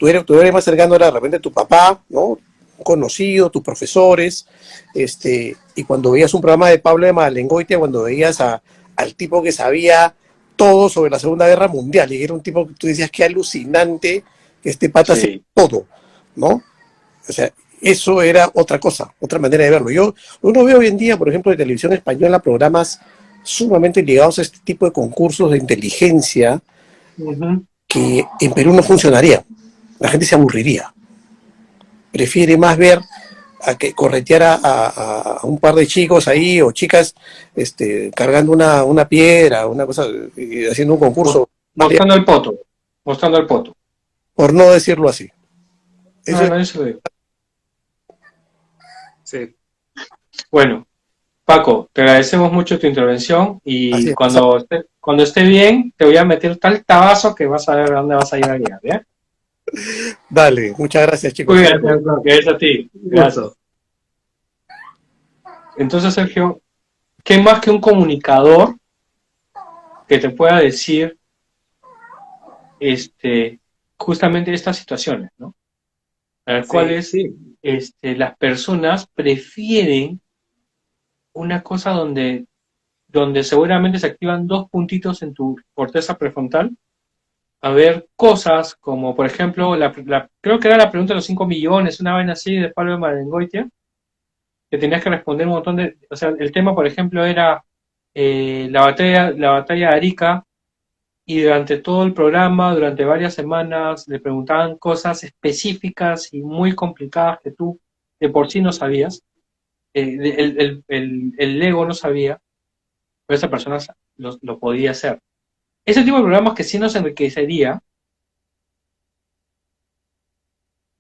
bueno, tú eres más cercano, era de repente tu papá, ¿no? Un conocido, tus profesores, y cuando veías un programa de Pablo de Malengoitia, cuando veías al tipo que sabía todo sobre la Segunda Guerra Mundial, y era un tipo que tú decías, qué alucinante que este pata hace Sí. todo, ¿no? O sea, eso era otra cosa, otra manera de verlo. Uno ve hoy en día, por ejemplo, de televisión española, programas sumamente ligados a este tipo de concursos de inteligencia Ujú. que en Perú no funcionaría. La gente se aburriría. Prefiere más ver a que corretear a un par de chicos ahí o chicas cargando una piedra, una cosa, y haciendo un concurso, Mostrando el poto. Mostrando el poto. por no decirlo así. Eso No, es, no, eso digo. Sí. Bueno, Paco, te agradecemos mucho tu intervención así y es. cuando esté bien te voy a meter tal tabazo que vas a ver a dónde vas a ir a llegar, ¿ya? Dale, muchas gracias, chicos. Cuídate, que es a ti. Un Gracias. gusto. Entonces, Sergio, ¿qué más que un comunicador que te pueda decir justamente estas situaciones, ¿no? En las Sí, cuales sí. las personas prefieren una cosa donde seguramente se activan dos puntitos en tu corteza prefrontal a ver cosas como, por ejemplo, creo que era la pregunta de los 5 millones, una vaina así de Pablo de Marengoitia, que tenías que responder un montón de... O sea, el tema, por ejemplo, era la batalla de Arica, y durante todo el programa, durante varias semanas, le preguntaban cosas específicas y muy complicadas que tú de por sí no sabías, el ego no sabía, pero esa persona lo podía hacer. Ese tipo de programas que sí nos enriquecería,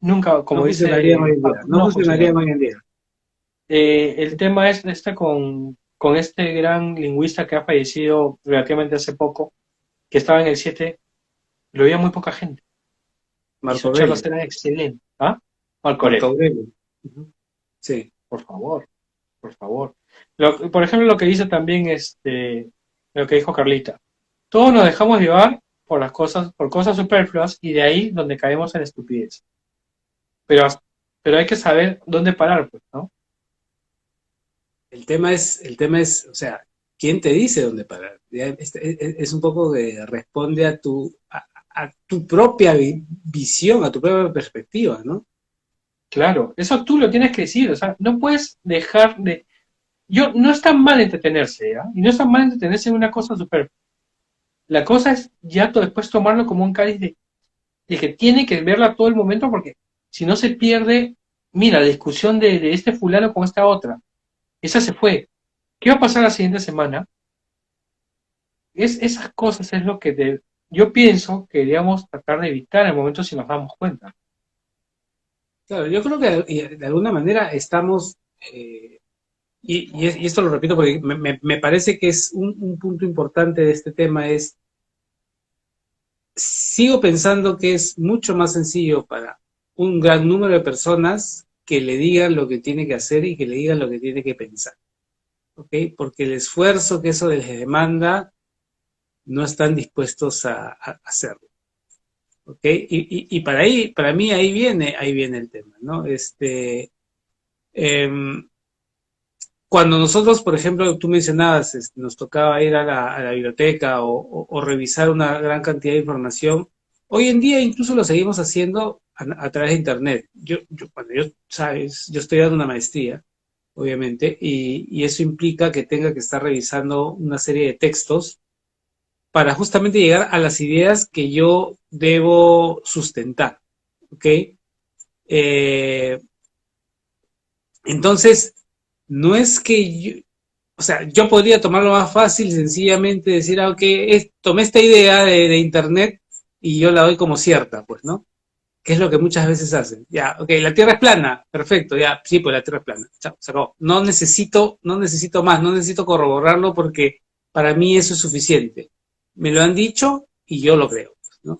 nunca, No como funcionaría hoy dice en día. Paco, No no funcionaría funcionaría. hoy en día. El tema es con este gran lingüista que ha fallecido relativamente hace poco, que estaba en el 7, lo veía muy poca gente. Y Marco sus charlas Aurelio. eran excelentes. ¿Ah? Marco Marco Aurelio, Aurelio. Ujú. Sí. por favor, por favor. Por ejemplo, lo que dice también lo que dijo Carlita. Todos nos dejamos llevar por cosas superfluas y de ahí donde caemos en estupidez. Pero, pero hay que saber dónde parar, pues, ¿no? El tema es, o sea, ¿quién te dice dónde parar? Ya, es un poco que responde a tu propia visión, a tu propia perspectiva, ¿no? Claro, eso tú lo tienes que decir, o sea, no puedes dejar de... No es tan mal entretenerse, ¿ya? Y no es tan mal entretenerse en una cosa superflua. La cosa es ya después tomarlo como un cáliz de que tiene que verla todo el momento porque si no se pierde, mira, la discusión de este fulano con esta otra. Esa se fue. ¿Qué va a pasar la siguiente semana? Esas cosas es lo que yo pienso que deberíamos tratar de evitar el momento si nos damos cuenta. Claro, yo creo que de alguna manera estamos, y esto lo repito porque me parece que es un punto importante de este tema, es, sigo pensando que es mucho más sencillo para un gran número de personas que le digan lo que tiene que hacer y que le digan lo que tiene que pensar, ¿ok? Porque el esfuerzo que eso les demanda no están dispuestos a hacerlo, ¿ok? Y para mí ahí viene el tema, ¿no? Eh, Cuando nosotros, por ejemplo, tú mencionabas, nos tocaba ir a la biblioteca o revisar una gran cantidad de información, hoy en día incluso lo seguimos haciendo a través de Internet. Sabes, yo estoy dando una maestría, obviamente, y eso implica que tenga que estar revisando una serie de textos para justamente llegar a las ideas que yo debo sustentar, ¿ok? Eh, entonces, no es que o sea, yo podría tomarlo más fácil, sencillamente decir, ok, tomé esta idea de Internet y yo la doy como cierta, pues, ¿no? Que es lo que muchas veces hacen. Ya, ok, la Tierra es plana, perfecto, ya, sí, pues la Tierra es plana. Chao, se acabó. No necesito más, no necesito corroborarlo porque para mí eso es suficiente. Me lo han dicho y yo lo creo, ¿no?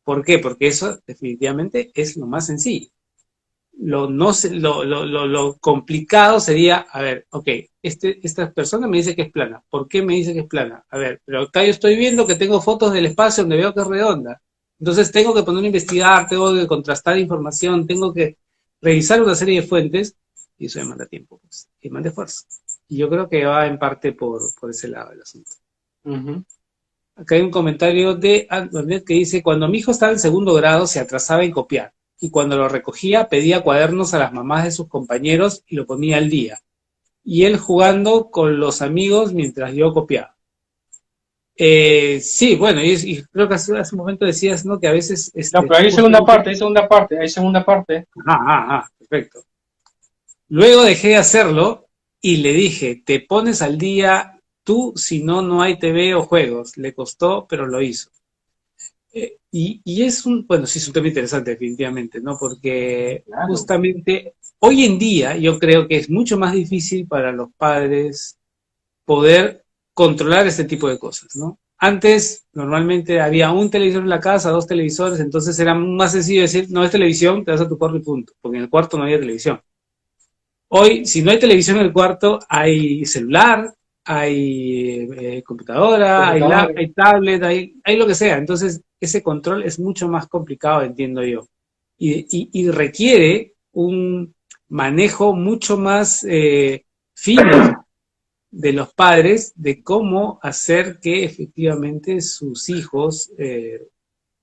¿Por qué? Porque eso definitivamente es lo más sencillo. Lo, no, lo complicado sería, a ver, ok, esta persona me dice que es plana. ¿Por qué me dice que es plana? A ver, pero acá yo estoy viendo que tengo fotos del espacio donde veo que es redonda. Entonces tengo que poner a investigar, tengo que contrastar información, tengo que revisar una serie de fuentes y eso demanda tiempo, pues, y demanda esfuerzo. Y yo creo que va en parte por ese lado del asunto. Ujú. Acá hay un comentario de Antoinette que dice, cuando mi hijo estaba en segundo grado se atrasaba en copiar y cuando lo recogía pedía cuadernos a las mamás de sus compañeros y lo ponía al día. Y él jugando con los amigos mientras yo copiaba. Sí, bueno, y creo que hace un momento decías, ¿no? Que a veces, No, pero hay segunda justamente... parte, hay segunda parte, hay segunda parte. Perfecto. Luego dejé de hacerlo y le dije, te pones al día tú, si no, no hay TV o juegos. Le costó, pero lo hizo. Y es bueno, sí es un tema interesante definitivamente, ¿no? Porque Claro. justamente hoy en día yo creo que es mucho más difícil para los padres poder controlar este tipo de cosas, ¿no? Antes normalmente había un televisor en la casa, dos televisores, entonces era más sencillo decir, no es televisión, te vas a tu cuarto y punto, porque en el cuarto no había televisión. Hoy, si no hay televisión en el cuarto, hay celular, hay computadora, Computadores. hay tablet, hay lo que sea. Entonces, ese control es mucho más complicado, entiendo yo. Y requiere un manejo mucho más fino de los padres de cómo hacer que efectivamente sus hijos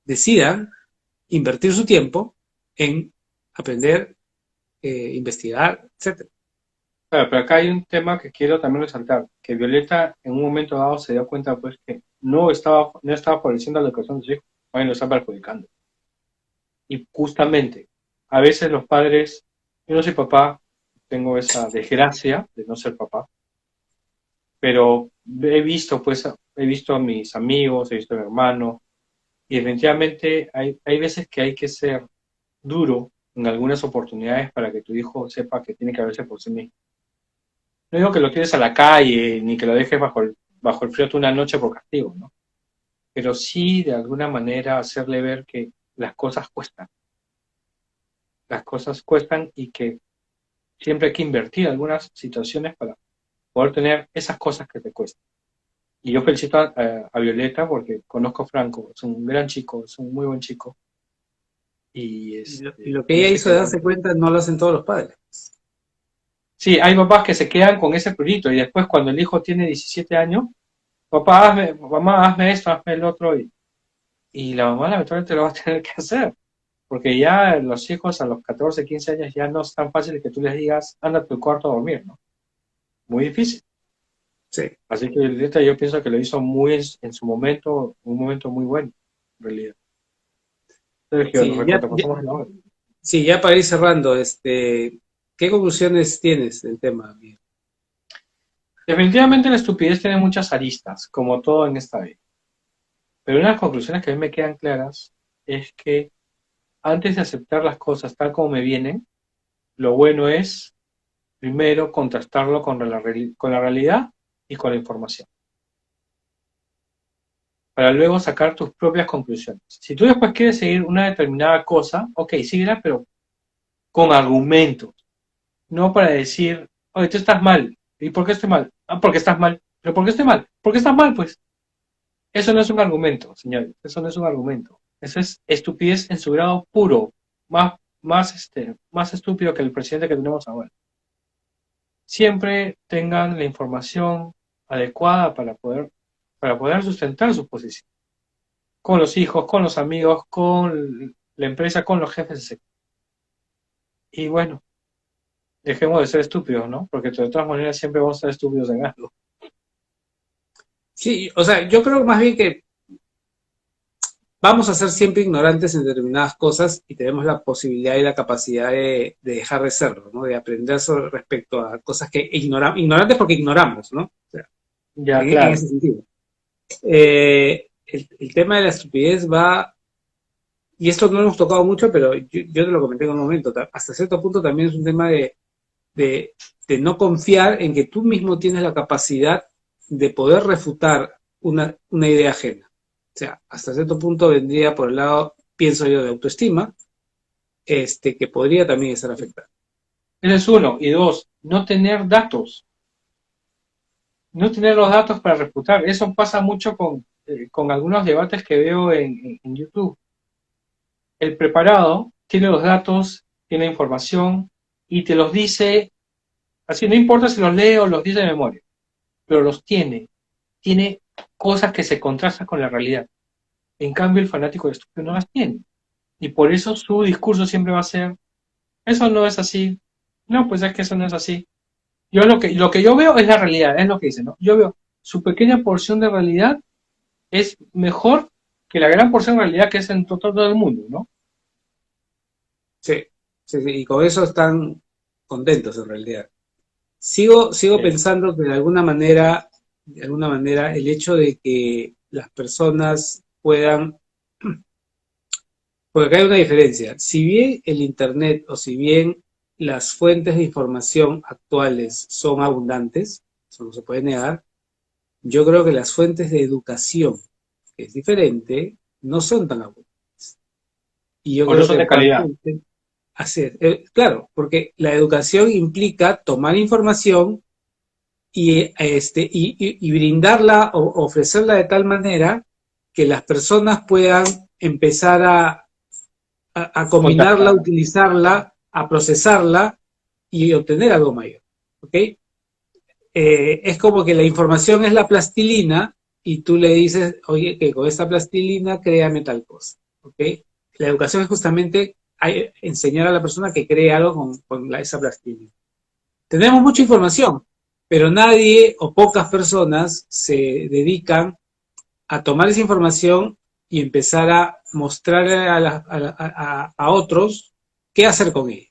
decidan invertir su tiempo en aprender, investigar, etcétera. Claro, pero acá hay un tema que quiero también resaltar, que Violeta en un momento dado se dio cuenta pues que no estaba favoreciendo la educación de su hijo, más bien lo estaba perjudicando. Y justamente, a veces los padres, yo no soy papá, tengo esa desgracia de no ser papá, pero he visto a mis amigos, he visto a mi hermano, y definitivamente hay veces que hay que ser duro en algunas oportunidades para que tu hijo sepa que tiene que verse por sí mismo. No digo que lo tires a la calle, ni que lo dejes bajo el frío toda una noche por castigo, ¿no? Pero sí, de alguna manera, hacerle ver que las cosas cuestan. Las cosas cuestan y que siempre hay que invertir en algunas situaciones para poder tener esas cosas que te cuestan. Y yo felicito a Violeta porque conozco a Franco, es un gran chico, es un muy buen chico. Y Y lo que ella parece hizo que de bueno. darse cuenta no lo hacen todos los padres. Sí, hay papás que se quedan con ese prurito y después cuando el hijo tiene 17 años, papá, mamá, hazme esto, hazme el otro, y la mamá lamentablemente lo va a tener que hacer, porque ya los hijos a los 14, 15 años ya no es tan fácil que tú les digas, anda a tu cuarto a dormir, ¿no? Muy difícil. Sí, Así que Violeta yo pienso que lo hizo muy en su momento, un momento muy bueno, en realidad. Sergio, nos sí, recontrapasamos en la hora. sí, ya para ir cerrando, ¿qué conclusiones tienes del tema, Miguel? Definitivamente la estupidez tiene muchas aristas, como todo en esta vida. Pero una de las conclusiones que a mí me quedan claras es que antes de aceptar las cosas tal como me vienen, lo bueno es primero contrastarlo con la realidad y con la información, para luego sacar tus propias conclusiones. Si tú después quieres seguir una determinada cosa, ok, síguela, pero con argumentos, no para decir, oye, tú estás mal. ¿Y por qué estoy mal? Ah, porque estás mal. ¿Pero por qué estoy mal? ¿Por qué estás mal, pues? Eso no es un argumento, señores. Eso no es un argumento. Eso es estupidez en su grado puro. Más estúpido que el presidente que tenemos ahora. Siempre tengan la información adecuada para poder sustentar su posición. Con los hijos, con los amigos, con la empresa, con los jefes, etc. Y bueno, dejemos de ser estúpidos, ¿no? Porque de todas maneras siempre vamos a ser estúpidos en algo. Sí, o sea, yo creo más bien que vamos a ser siempre ignorantes en determinadas cosas y tenemos la posibilidad y la capacidad de dejar de serlo, ¿no? De aprender sobre respecto a cosas que ignoramos, ignorantes porque ignoramos, ¿no? O sea, Ya, en claro. ese sentido. El tema de la estupidez va, y esto no lo hemos tocado mucho, pero yo te lo comenté en un momento, hasta cierto punto también es un tema de, de no confiar en que tú mismo tienes la capacidad de poder refutar una idea ajena. O sea, hasta cierto punto vendría por el lado, pienso yo, de autoestima, que podría también estar afectado. Ese es uno. Y dos, no tener datos. No tener los datos para refutar. Eso pasa mucho con algunos debates que veo en YouTube. El preparado tiene los datos, tiene la información y te los dice, así no importa si los lee o los dice de memoria, pero los tiene. Tiene cosas que se contrastan con la realidad. En cambio, el fanático de estúpido no las tiene. Y por eso su discurso siempre va a ser, eso no es así. No, pues es que eso no es así. Yo lo que yo veo es la realidad, es lo que dice, ¿no? Yo veo su pequeña porción de realidad es mejor que la gran porción de realidad que es en todo el mundo, ¿no? Sí, sí, sí, y con eso están contentos en realidad. Sigo pensando que de alguna manera, el hecho de que las personas puedan, porque acá hay una diferencia. Si bien el Internet o si bien las fuentes de información actuales son abundantes, eso no se puede negar, yo creo que las fuentes de educación, que es diferente, no son tan abundantes. Y yo O no creo que son de en parte calidad. hacer, claro, porque la educación implica tomar información y brindarla o ofrecerla de tal manera que las personas puedan empezar a combinarla, a Contactar. utilizarla, a procesarla y obtener algo mayor. ¿Ok? Es como que la información es la plastilina y tú le dices, oye, que con esta plastilina créame tal cosa. ¿Ok? La educación es justamente enseñar a la persona que cree algo con esa plastilina. Tenemos mucha información, pero nadie o pocas personas se dedican a tomar esa información y empezar a mostrar a otros qué hacer con ella.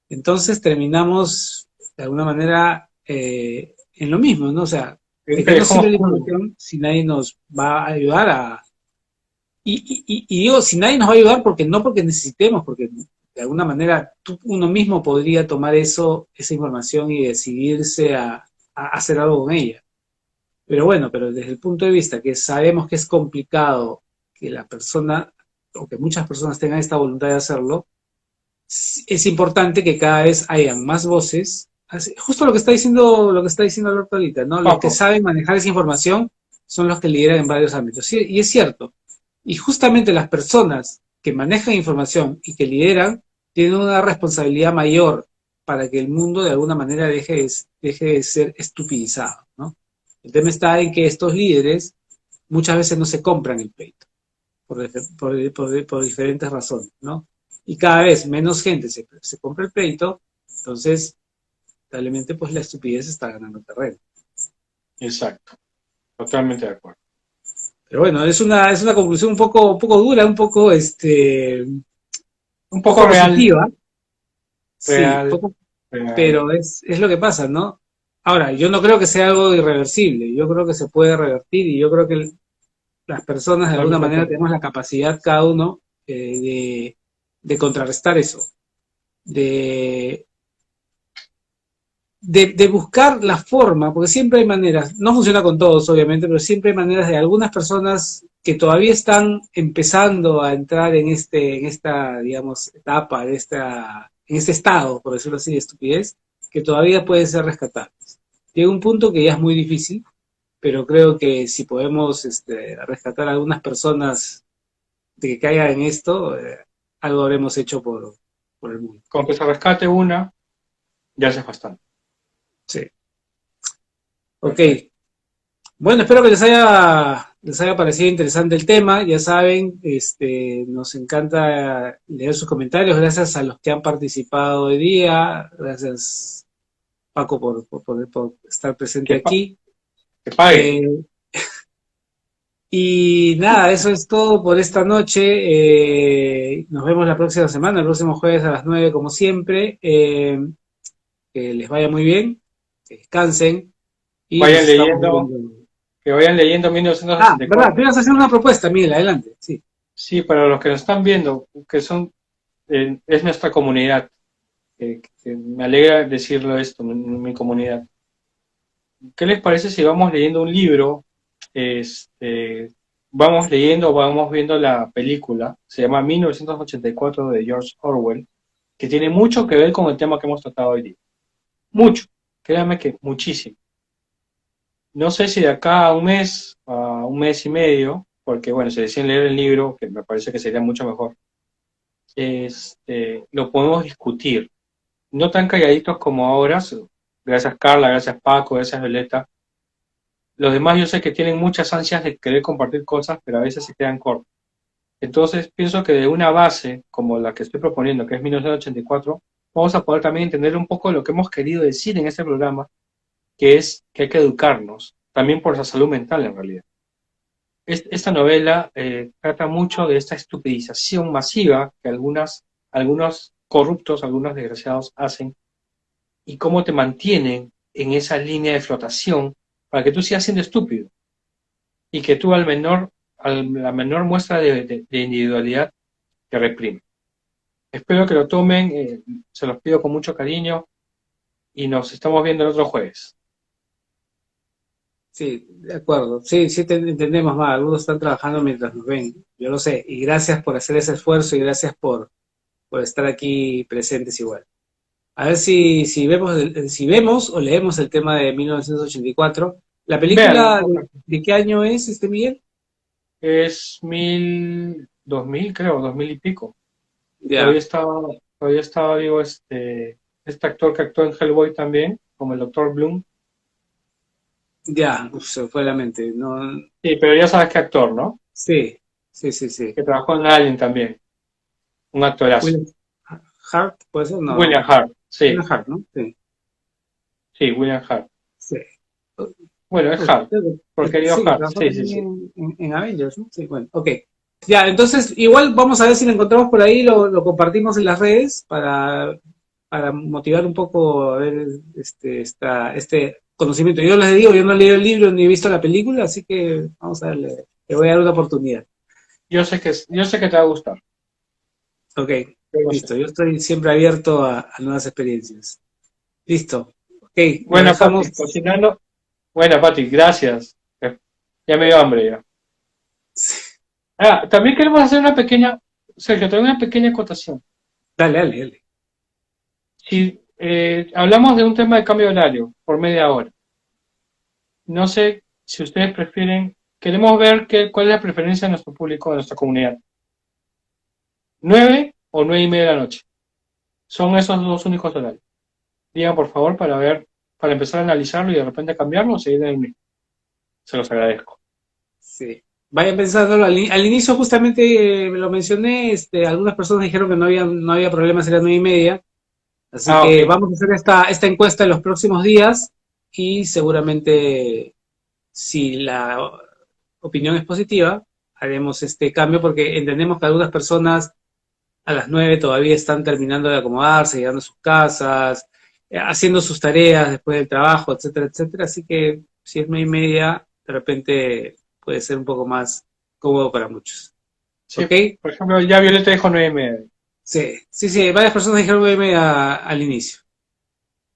Entonces terminamos de alguna manera en lo mismo, ¿no? O sea, ¿de qué Siempre nos dejamos sirve la público. información si nadie nos va a ayudar a... Y digo, si nadie nos va a ayudar, porque no porque necesitemos, porque de alguna manera uno mismo podría tomar esa información y decidirse a hacer algo con ella. Pero bueno, pero desde el punto de vista que sabemos que es complicado que la persona o que muchas personas tengan esta voluntad de hacerlo, es importante que cada vez hayan más voces, justo lo que está diciendo Alberto ahorita, ¿no? Los que Paco. saben manejar esa información son los que lideran en varios ámbitos. Sí, y es cierto. Y justamente las personas que manejan información y que lideran tienen una responsabilidad mayor para que el mundo de alguna manera deje de ser estupidizado, ¿no? El tema está en que estos líderes muchas veces no se compran el pleito por diferentes razones, ¿no? Y cada vez menos gente se compra el pleito, entonces, probablemente, pues la estupidez está ganando terreno. Exacto. Totalmente de acuerdo. Pero bueno, es una conclusión un poco dura, Un poco poco real, positiva, sí, real, real. pero es lo que pasa, ¿no? Ahora, yo no creo que sea algo irreversible, yo creo que se puede revertir y yo creo que las personas de alguna manera tenemos la capacidad cada uno de contrarrestar eso, de, de buscar la forma, porque siempre hay maneras, no funciona con todos obviamente, pero siempre hay maneras de algunas personas que todavía están empezando a entrar en esta, digamos, etapa, en este estado, por decirlo así, de estupidez, que todavía pueden ser rescatables. Llega un punto que ya es muy difícil, pero creo que si podemos rescatar a algunas personas de que caigan en esto, algo habremos hecho por el mundo. Con que se rescate una, ya hace bastante. Sí. Ok. Bueno, espero que les haya parecido interesante el tema. Ya saben, nos encanta leer sus comentarios. Gracias a los que han participado hoy día. Gracias, Paco, por estar presente aquí. Que pague. Y nada, eso es todo por esta noche. Nos vemos la próxima semana, el próximo jueves a las 9, como siempre. Que les vaya muy bien, que descansen. Y Vayan nos estamos leyendo, viendo. que vayan leyendo Ah, 1964. verdad, te ibas a hacer una propuesta, Miguel, adelante. Sí. Sí, para los que nos están viendo, que son, es nuestra comunidad, que me alegra decirlo esto, mi comunidad. ¿Qué les parece si vamos leyendo un libro? Vamos leyendo, vamos viendo la película, se llama 1984 de George Orwell, que tiene mucho que ver con el tema que hemos tratado hoy día. Mucho, créanme que muchísimo. No sé si de acá a un mes y medio, porque bueno, si deciden leer el libro, que me parece que sería mucho mejor, lo podemos discutir. No tan calladitos como ahora, gracias Carla, gracias Paco, gracias Violeta. Los demás yo sé que tienen muchas ansias de querer compartir cosas, pero a veces se quedan cortos. Entonces pienso que de una base, como la que estoy proponiendo, que es 1984, vamos a poder también entender un poco lo que hemos querido decir en este programa, que es que hay que educarnos, también por la salud mental en realidad. Esta novela trata mucho de esta estupidización masiva que algunos corruptos, algunos desgraciados hacen, y cómo te mantienen en esa línea de flotación para que tú sigas siendo estúpido y que tú a la menor muestra de individualidad te reprime. Espero que lo tomen, se los pido con mucho cariño y nos estamos viendo el otro jueves. Sí, de acuerdo. Sí, sí entendemos más. Algunos están trabajando mientras nos ven. Yo lo sé. Y gracias por hacer ese esfuerzo y gracias por estar aquí presentes igual. A ver si vemos o leemos el tema de 1984. ¿La película Vean, de qué año es, Miguel? es 2000 creo, 2000 y pico. Ya, Todavía estaba vivo este actor que actuó en Hellboy también, como el Dr. Bloom. ya, se fue la mente. No, Sí, pero ya sabes qué actor, ¿no? sí, sí, sí, sí. Que trabajó en Alien también. Un actorazo. William Hart, ¿puede ser? No, William no. Hart, sí, William Hart, ¿no? Sí, sí, William Hart. sí. Bueno, es Hart, porque digo Sí, que Hart, trabajó sí, sí, también sí. en Avengers, ¿no? Sí, bueno, ok. Ya, entonces, igual vamos a ver si lo encontramos por ahí, lo compartimos en las redes para motivar un poco a ver este conocimiento. Yo les digo, yo no he leído el libro ni he visto la película, así que vamos a verle, le voy a dar una oportunidad. Yo sé que te va a gustar. Ok, Yo lo sé. listo, yo estoy siempre abierto a nuevas experiencias. Listo, ok, lo Bueno, dejamos. Pati, cocinando. Bueno, Pati, gracias. Ya me dio hambre ya. También queremos hacer una pequeña, Sergio, también una pequeña acotación. Dale, dale, dale. Si hablamos de un tema de cambio de horario por media hora, no sé si ustedes prefieren, queremos ver cuál es la preferencia de nuestro público, de nuestra comunidad. 9 o 9:30 de la noche. Son esos dos únicos horarios. Digan por favor para empezar a analizarlo y de repente cambiarlo o seguir en el mismo. Se los agradezco. Sí. Vayan pensándolo. Al inicio justamente me lo mencioné, algunas personas dijeron que no había problemas, era 9:30. Así que Ok. vamos a hacer esta encuesta en los próximos días y seguramente si la opinión es positiva, haremos este cambio porque entendemos que algunas personas a las 9 todavía están terminando de acomodarse, llegando a sus casas, haciendo sus tareas después del trabajo, etcétera, etcétera. Así que si es 9:30, de repente puede ser un poco más cómodo para muchos. Sí, ¿Ok? por ejemplo, ya Violeta dijo 9:30. Sí, varias personas dijeron 9 al inicio.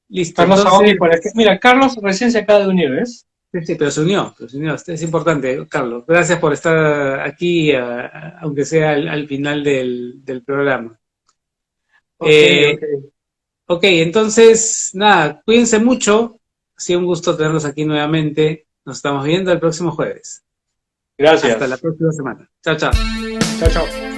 Listo, Carlos Aoki entonces, por aquí. Mira, Carlos recién se acaba de unir, ¿ves? sí, pero se unió, es importante, Carlos. Gracias por estar aquí, aunque sea al final del programa. Ok, Eh, ok. ok, entonces, nada, cuídense mucho. Ha sido un gusto tenerlos aquí nuevamente. Nos estamos viendo el próximo jueves. Hasta la Gracias. próxima semana. Chao, chao. Chao, chao.